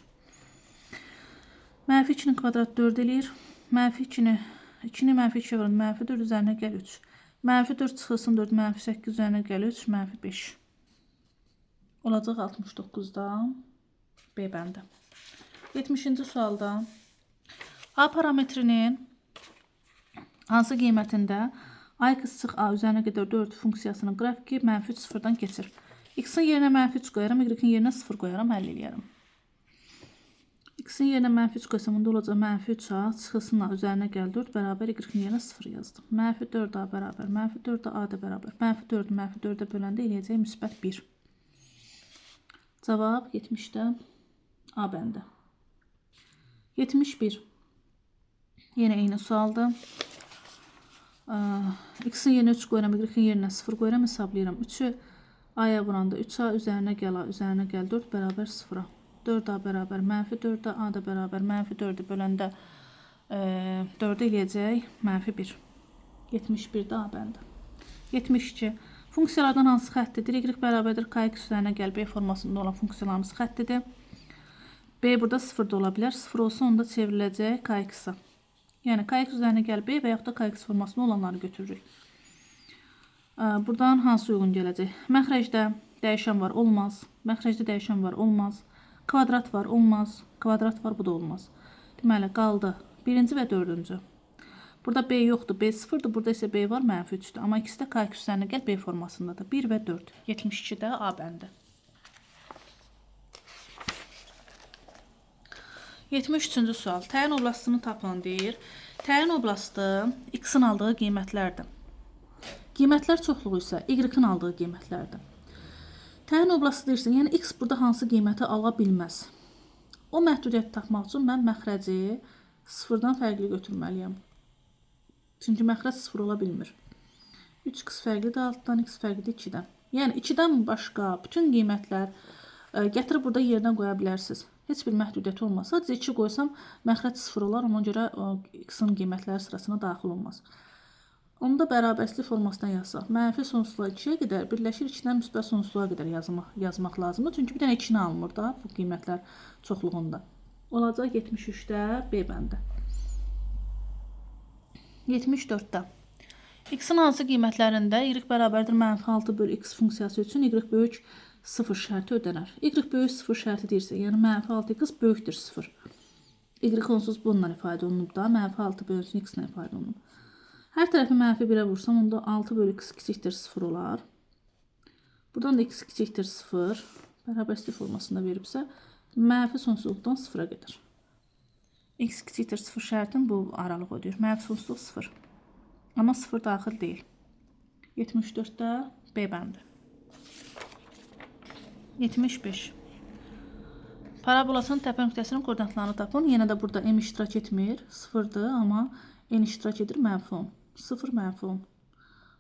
Mənfi 2-nin kvadratı 4 eləyir. Mənfi 2-ni mənfi 2 vurun. Mənfi 4 üzərinə gəl 3. Mənfi 4 çıxılsın 4. Mənfi 8 üzərinə gəl 3. Mənfi 5. Olacaq 69-da B bəndi. 70-ci sualda A parametrinin hansı qiymətində A x-çıx A üzərinə qədər 4 funksiyasının qrafiki mənfi 3 0-dan keçir. X-in yerinə mənfi 3 qoyaram, Y-in yerinə 0 qoyaram, həll eləyərəm. X-in yerinə mənfi 3 qoysam, onda olacaq mənfi 3A, çıxılsın A üzərinə gəl 4, bərabər Y-in yerinə 0 yazdım. Mənfi 4A bərabər, mənfi 4A A da bərabər. Mənfi 4-ü mənfi 4-ə böləndə eləyəcək müsbət 1. Cavab 70-də A bəndi. 71. Yenə eyni sualdır. X-in yerinə 3 qoyuram, Y-in yerinə 0 qoyuram, hesablayıram. 3-ü A-ya vuranda 3A üzərinə gəl A, üzərinə gəl 4 bərabər 0-a. 4A bərabər, mənfi 4A, A da bərabər, mənfi 4-ü böləndə 4-ü eləyəcək, mənfi 1. 71-də A bəndi. 72. Funksiyalardan hansı xəttidir? Y bərabərdir, kx üzərinə gəl B formasında olan funksiyalarımız xəttidir. B burada 0 da ola bilər. 0 olsa onda çevriləcək kx-a. Yəni, kx üzərinə gəl B və yaxud da kx formasında olanları götürürük. Buradan hansı uyğun gələcək? Məxrəcdə dəyişən var, olmaz. Məxrəcdə dəyişən var, olmaz. Kvadrat var, olmaz. Kvadrat var, bu da olmaz. Deməli, qaldı birinci və dördüncü. Burada B yoxdur, B 0-dır. Burada isə B var, mənfi 3-dür. Amma ikisi də kx üzərinə gəl B formasındadır. 1 və 4. 72-də A bəndi. 73-cü sual. Təyin oblastını tapın deyir. Təyin oblastı x-in aldığı qiymətlərdir. Qiymətlər çoxluğu isə y-in aldığı qiymətlərdir. Təyin oblastı deyirsən, yəni x burada hansı qiyməti ala bilməz. O məhdudiyyəti tapmaq üçün mən məxrəci 0-dan fərqli götürməliyəm. Çünki məxrəc 0 ola bilmir. 3x fərqlidir 6-dan, x fərqlidir 2-dən. Yəni 2-dən başqa bütün qiymətlər gətirib burada yerinə qoya bilərsiniz. Heç bir məhdudiyyəti olmaz. Sadəcə 2 qoysam məxrəc 0 olar, ona görə x-in qiymətləri sırasına daxil olmaz. Onu da bərabərsizlik formasından yazsaq. Mənfi sonsuzluğa 2-yə qədər birləşir 2-dən müsbət sonsuzluğa qədər yazmaq lazımdır. Çünki bir dənə 2-ni alınmır da bu qiymətlər çoxluğunda. Olacaq 73-də B bəndi. 74-də. X-in hansı qiymətlərində y bərabərdir mənfi 6 bölü x funksiyası üçün y böyük 0 şərti ödənər. Y böyük 0 şərti deyirsə, yəni mənfi 6x böyükdür 0. Y onsuz bununla ifadə olunub da, mənfi 6 bölünsün x ilə ifadə olunub. Hər tərəfi mənfi 1-ə vursam, onda 6 bölü x kiçikdir 0 olar. Buradan da x kiçikdir 0. Bərabərlik formasında veribsə, mənfi sonsuzluqdan 0-a gedir. X kiçikdir 0 şərtin bu aralıq ödəyir. Mənfi sonsuzluq 0. Amma 0 daxil deyil. 74-də B bəndi. 75. Parabolasının təpə nöqtəsinin koordinatlarını tapın. Yenə də burada M iştirak etmir. 0'dır, amma N iştirak edir. Mənfi 10. 0 mənfi 10.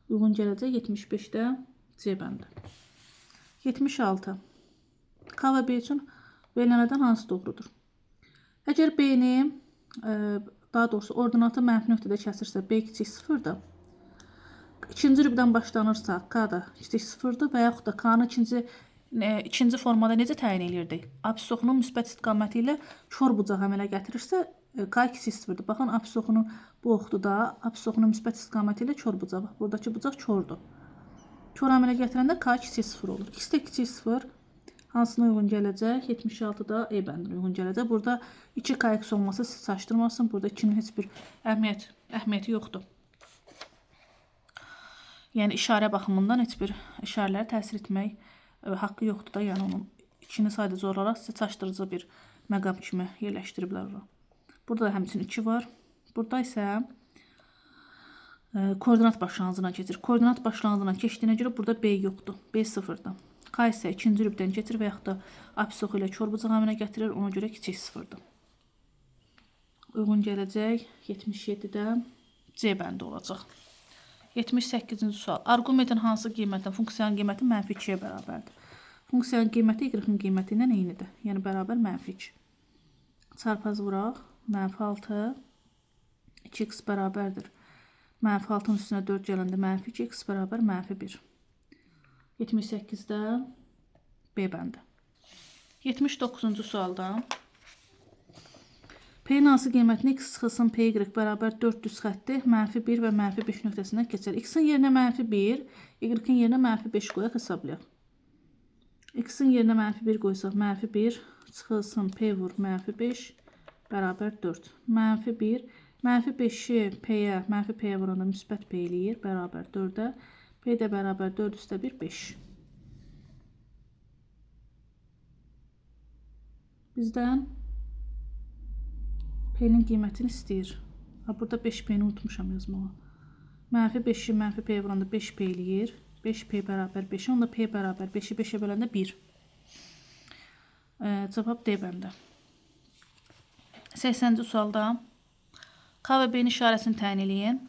Uyğun gələcək 75-də C bəndi. 76. K və B üçün verilənlərdən hansı doğrudur? Əgər B-ni, daha doğrusu ordinatı mənfi nöqtədə kəsirsə, B kiçik 0'dır. İkinci rübdən başlanırsa, K da kiçik 0'dır və yaxud da K-nı ikinci formada necə təyin edirdik? Apsis oxunun müsbət istiqaməti ilə kör bucaq əmələ gətirirsə, K kiçik 0'dır. Baxın, apsis oxunun bu oxdu da, apsis oxunun müsbət istiqaməti ilə kör bucaq. Buradakı bucaq kördür. Kör əmələ gətirəndə K kiçik 0 olur. X də kiçik 0. Hansına uyğun gələcək? 76-da E bəndinə uyğun gələcək. Burada 2KX olması siz çaşdırmasın. Burada 2-nin heç bir əhəmiyyəti yoxdur. Yəni, işarə baxımından heç bir işarələrə təsir etmək haqqı yoxdur da. Yəni, onun 2-ni sadəcə olaraq sizə çaşdırıcı bir məqam kimi yerləşdiriblər. Burada da həmçinin 2 var. Burada isə koordinat başlanğıcına keçir. Koordinat başlanğıcına keçdiyinə görə burada B yoxdur. B 0'dır. K isə ikinci rübdən keçir və yaxud da apsis oxu ilə kör bucaq əmələ gətirir. Ona görə kiçik 0'dır. Uyğun gələcək 77-də C bəndi olacaq. 78-ci sual. Arqumentin hansı qiymətlə funksiyanın qiyməti mənfi 2-yə bərabərdir? Funksiyanın qiyməti y-in qiyməti ilə eynidir. Yəni, bərabər mənfi 2. Çarpaz vuraq. Mənfi 6. 2x bərabərdir. Mənfi 6-nın üstünə 4 gələndə mənfi 2x bərabər mənfi 1. 78-də B bəndi. 79-cu sualda P-nin hansı qiymətini x çıxılsın PY bərabər 400 xətti mənfi 1 və mənfi 5 nöqtəsindən keçər. X-in yerinə mənfi 1, Y-in yerinə mənfi 5 qoyaq, hesablayaq. X-in yerinə mənfi 1 qoysaq, mənfi 1 çıxılsın P vur mənfi 5 bərabər 4. Mənfi 1, mənfi 5-i P-yə, mənfi P-yə vuranda müsbət P eləyir, bərabər 4-ə. P də bərabər 4 üstə 1, 5. Bizdən P-nin qiymətini istəyir. Burada 5P-ni unutmuşam yazmağa. Mənfi 5-i mənfi P-yə vuranda 5P eləyir. 5P bərabər 5, onda P bərabər 5-i 5-ə böləndə 1. Cavab D bəndə. 80-ci sualda K və B-nin işarəsini təyin eləyin.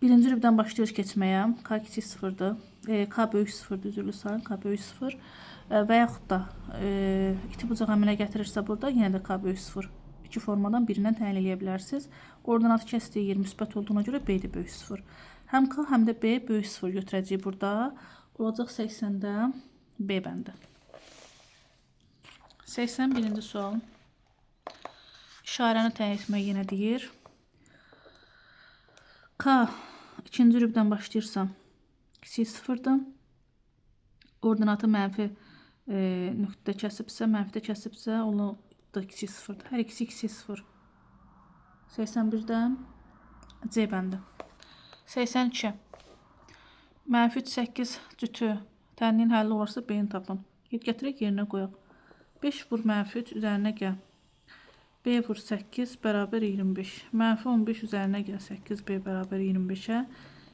Birinci rübdən başlayır keçməyə. K kiçik 0'dır. K böyük 0'dır, üzürlü sayın. K böyük 0. Və yaxud da iti bucaq əmələ gətirirsə burada, yenə də K böyük 0. İki formadan birindən təyin eləyə bilərsiniz. Ordinatı kəsdiyi yer müsbət olduğuna görə B də böyük 0. Həm K, həm də B böyük 0 götürəcəyik burada. Olacaq 80-də B bəndi. 81-ci sual. İşarəni təyin etmək yenə deyir. K ikinci rübdən başlayırsam kiçik 0'dır. Ordinatı mənfi nöqtədə kəsibsə, mənfidə kəsibsə, onu da kiçik 0'dır. Hər ikisi kiçik 0. 81-dən C bəndi. 82. Mənfi 8 cütü tənliyin həlli olarsa B-ni tapın. Gətirək yerinə qoyaq. 5 vur mənfi 3 üzərinə gəl. B vur 8 bərabər 25. Mənfi 15 üzərinə gəl 8B bərabər 25-ə.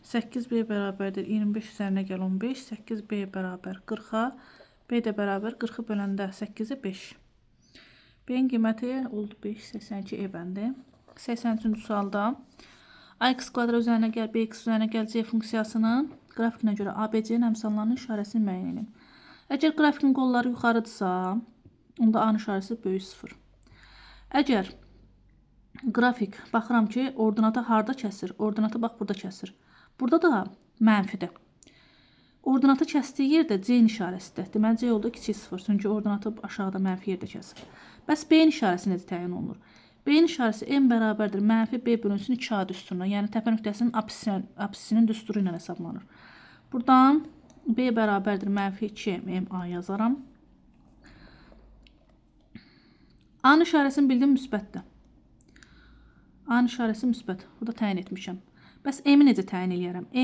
8B bərabərdir 25 üzərinə gəl 15. 8B bərabər 40-a. B də bərabər 40-ı böləndə 8-ə 5. B-nin qiyməti oldu 5, 82 E bəndi. 83-cü sualda AX kvadrat üzərinə gəl, BX üzərinə gəl C funksiyasının qrafikinə görə ABC-nin əmsallarının işarəsini müəyyən edin. Əgər qrafikin qolları yuxarıdırsa, onda A-nın işarəsi böyük 0. Əgər qrafik, baxıram ki, ordinatı harda kəsir? Ordinatı bax, burada kəsir. Burada da mənfidir. Ordinatı kəsdiyi yerdə C-nin işarəsidir. Deməli, C oldu kiçik 0. Çünki ordinatı aşağıda mənfi yerdə kəsir. Bəs B-nin işarəsi necə təyin olunur? B-nin işarəsi M bərabərdir mənfi B bölünsün 2 A düsturuna. Yəni, təpə nöqtəsinin apsisinin düsturu ilə hesablanır. Buradan B bərabərdir mənfi 2 M A yazaram. A-nın işarəsini bildim müsbətdir. A-nın işarəsi müsbət. Burada təyin etmişəm. Bəs m-i necə təyin edərəm? M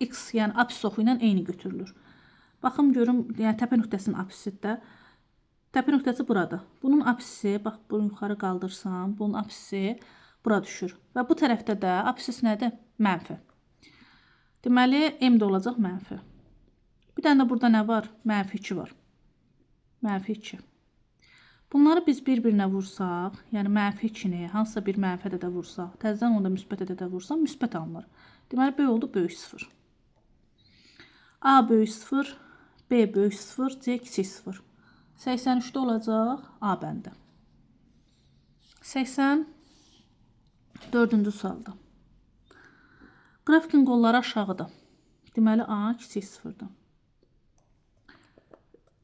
x, yəni apsis oxu ilə eyni götürülür. Baxım görüm, yəni təpə nöqtəsinin apsisidir. Təpə nöqtəsi burada. Bunun apsisi, bax bunu yuxarı qaldırsam, bunun apsisi bura düşür. Və bu tərəfdə də apsis nədir? Mənfi. Deməli, m də olacaq mənfi. Bir dənə də burada nə var? Mənfi 2 var. Mənfi 2. Bunları biz bir-birinə vursaq, yəni mənfi 2-ni hansısa bir mənfi ədədə vursaq, təzədən onda müsbət ədədə vursaq, müsbət alınır. Deməli, B oldu böyük 0. A böyük 0, B böyük 0, C kiçik 0. 83-də olacaq A bəndi. 84-cü sualda. Qrafikin qolları aşağıdır. Deməli, A kiçik 0-dır.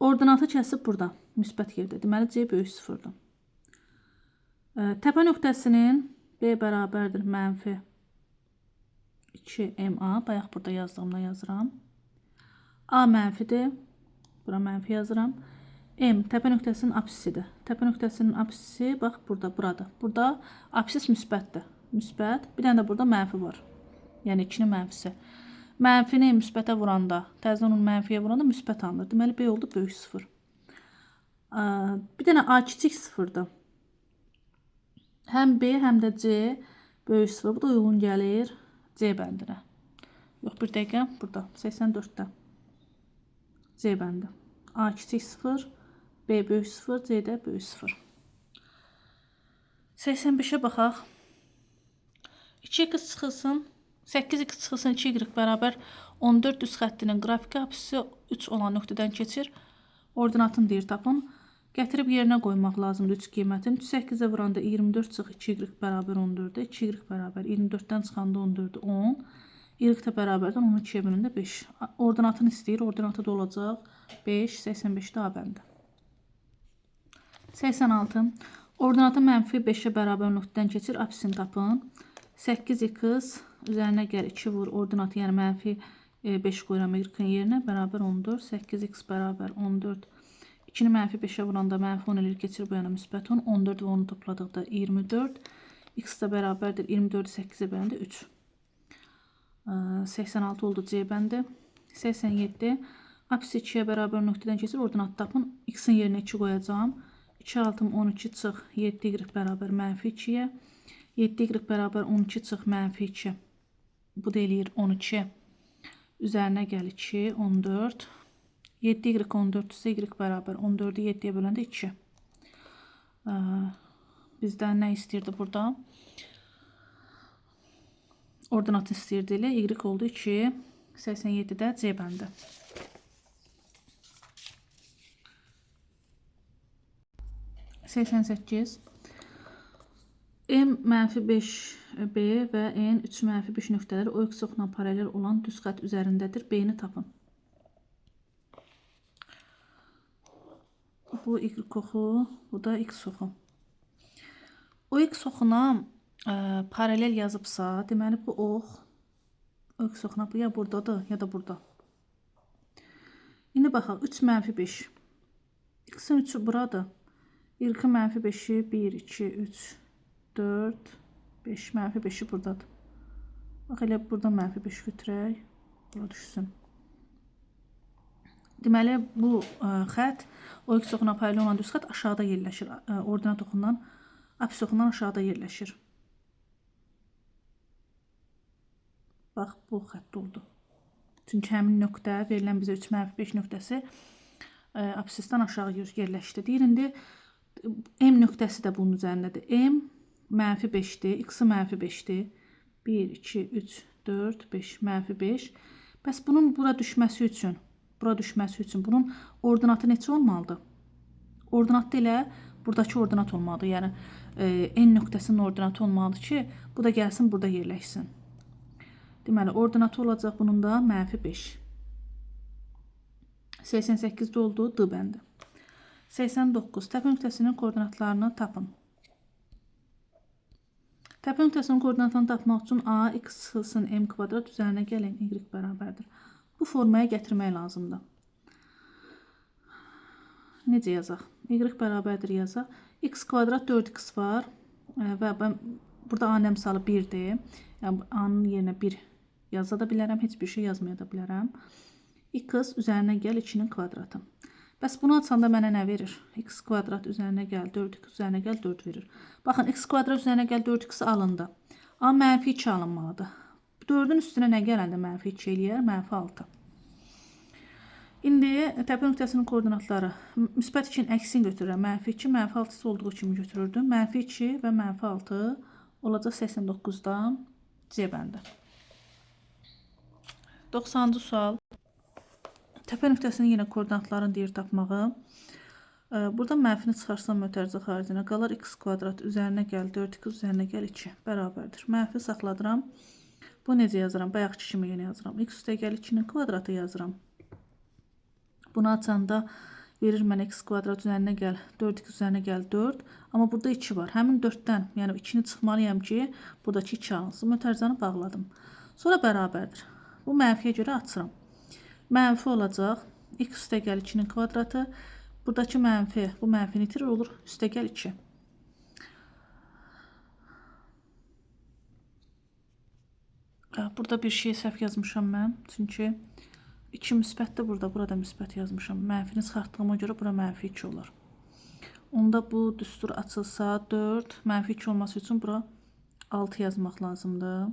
Ordinatı kəsib burada, müsbət yerdə. Deməli, C böyük 0-dır. Təpə nöqtəsinin B bərabərdir mənfi 2MA. Bayaq burada yazdığımda yazıram. A mənfidir. Bura mənfi yazıram. M təpə nöqtəsinin apsisidir. Təpə nöqtəsinin apsisi bax burada, buradır. Burada apsis müsbətdir. Müsbət. Bir dənə də burada mənfi var. Yəni 2-nin mənfisi. Mənfini müsbətə vuranda, təzədən onu mənfiyə vuranda müsbət alınır. Deməli, B oldu böyük 0. Bir dənə A kiçik 0-dır. Həm B, həm də C böyük 0. Bu da uyğun gəlir C bəndinə. Yox, bir dəqiqə, burada. 84-də. C bəndi. A kiçik 0, B böyük 0, C də böyük 0. 85-ə baxaq. 2x çıxılsın, 8x çıxılsın 2y bərabər 14 düz xəttinin qrafiki apsisi 3 olan nöqtədən keçir. Ordinatını deyir tapın. Gətirib yerinə qoymaq lazımdır 3 qiymətini. 8-ə vuranda 24 çıx 2y bərabər 14-də. 2y bərabər 24-dən çıxanda 14-də 10. Y də bərabərdən 12-yə bölündə 5. Ordinatını istəyir. Ordinatı da olacaq 5, 85-də A bəndi. 86. Ordinatı mənfi 5-ə bərabər nöqtədən keçir. Apsisini tapın. 8x üzərinə gəl 2 vur. Ordinatı yəni mənfi 5 qoyuram y-in yerinə. Bərabər 14. 8x bərabər 14. 2-ni mənfi 5-ə vuranda mənfi 10 eləyir. Keçir bu yana müsbət 10. 14 və 10-u topladıqda 24. X də bərabərdir 24-ü 8-ə böləndə 3. 86 oldu C bəndi. 87. Apsis 2-yə bərabər nöqtədən keçir. Ordinatı tapın. X-in yerinə 2 qoyacağım. 2 altım 12 çıx 7y bərabər mənfi 2-yə. 7y bərabər 12 çıx mənfi 2. Bu da eləyir 12. Üzərinə gəl 2, 14. 7y 14 ise y bərabər 14'ü 7'ye böləndə 2. Bizdən nə istəyirdi burada? Ordinatı istəyirdi ilə y oldu 2. 87'də C bəndi. M mənfi 5B və N 3 mənfi 5 nöqtələri o x oxuna paralel olan düz xətt üzərindədir. B-ni tapın. Bu y oxu, bu da x oxu. O x oxuna paralel yazıbsa, deməli bu ox o x oxuna bu ya buradadır, ya da burada. İndi baxaq, 3 mənfi 5. X-in 3'ü buradır. Y-in mənfi 5'i 1, 2, 3, 4, 5 mənfi 5'i buradadır. Bax, elə burada mənfi 5 götürək. Bura düşsün. Deməli, bu xətt o x oxuna paralel olan düz xətt aşağıda yerləşir. Ordinat oxundan, apsis oxundan aşağıda yerləşir. Bax, bu xətt oldu. Çünki həmin nöqtə, verilən bizə 3 mənfi 5 nöqtəsi apsisdən aşağı yerləşdi. Deyir, indi M nöqtəsi də bunun üzərindədir. M mənfi 5'dir, x-i mənfi 5'dir. 1, 2, 3, 4, 5, mənfi 5. Bəs bunun bura düşməsi üçün, bunun ordinatı neçə olmalıdır? Ordinatı ilə buradakı ordinat olmalıdır. Yəni, N nöqtəsinin ordinatı olmalıdır ki, bu da gəlsin, burada yerləşsin. Deməli, ordinatı olacaq bunun da mənfi 5. 88'də oldu D bəndi. 89. Təpə nöqtəsinin koordinatlarını tapın. Təpə nöqtəsinin koordinatlarını tapmaq üçün A, x çıxılsın m kvadrat üzərinə gəlin y bərabərdir. Bu formaya gətirmək lazımdır. Necə yazaq? Y bərabərdir yazaq. X kvadrat 4x var və Burada A əmsalı 1-dir. Yəni A-nın yerinə 1 yaza da bilərəm, heç bir şey yazmaya da bilərəm. X üzərinə gəl 2-nin kvadratı. Bəs bunu açanda mənə nə verir? X kvadrat üzərinə gəl 4x üzərinə gəl 4 verir. Baxın, x kvadrat üzərinə gəl 4x alındı. A mənfi 2 alınmalıdır. 4-ün üstünə nə gələndə mənfi 2 eləyər? Mənfi 6. İndi təpə nöqtəsinin koordinatları müsbət 2-nin əksini götürürəm. Mənfi 2, mənfi 6 olduğu kimi götürürdüm. Mənfi 2 və mənfi 6 olacaq 89-da C bəndi. 90-cı sual. Təpə nöqtəsinin yenə koordinatlarını deyir tapmağı. Burada mənfini çıxarsam mötərizə xaricinə qalar x kvadrat üzərinə gəl 4x üzərinə gəl 2 bərabərdir. Mənfi saxladıram. Bu necə yazıram? Bayaqki kimi yenə yazıram. X üstə gəl 2-nin kvadratı yazıram. Bunu açanda verir mənə x kvadrat üzərinə gəl 4x üzərinə gəl 4. Amma burada 2 var. Həmin 4-dən, yəni 2-ni çıxmalıyam ki, buradakı 2 alınsın. Mötərizəni bağladım. Sonra bərabərdir. Bu mənfiyə görə açıram. Mənfi olacaq. X üstə gəl 2-nin kvadratı. Buradakı mənfi, bu mənfini itirir, olur üstə gəl 2. Burada bir şey səhv yazmışam mən. Çünki 2 müsbətdir burada, burada müsbət yazmışam. Mənfini çıxartdığıma görə bura mənfi 2 olur. Onda bu düstur açılsa 4, mənfi 2 olması üçün bura 6 yazmaq lazımdır.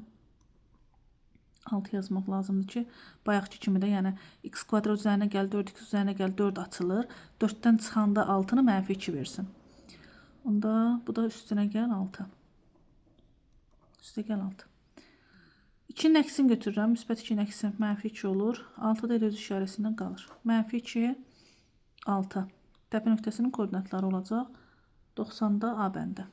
6 yazmaq lazımdır ki, bayaqki kimi də, yəni x kvadrat üzərinə gəl 4x üzərinə gəl 4 açılır. 4-dən çıxanda 6-nı mənfi 2 versin. Onda bu da üstünə gəl 6. Üstə gəl 6. 2-nin əksini götürürəm. Müsbət 2-nin əksi mənfi 2 olur. 6 da elə öz işarəsindən qalır. Mənfi 2, 6. Təpə nöqtəsinin koordinatları olacaq 90-da A bəndi.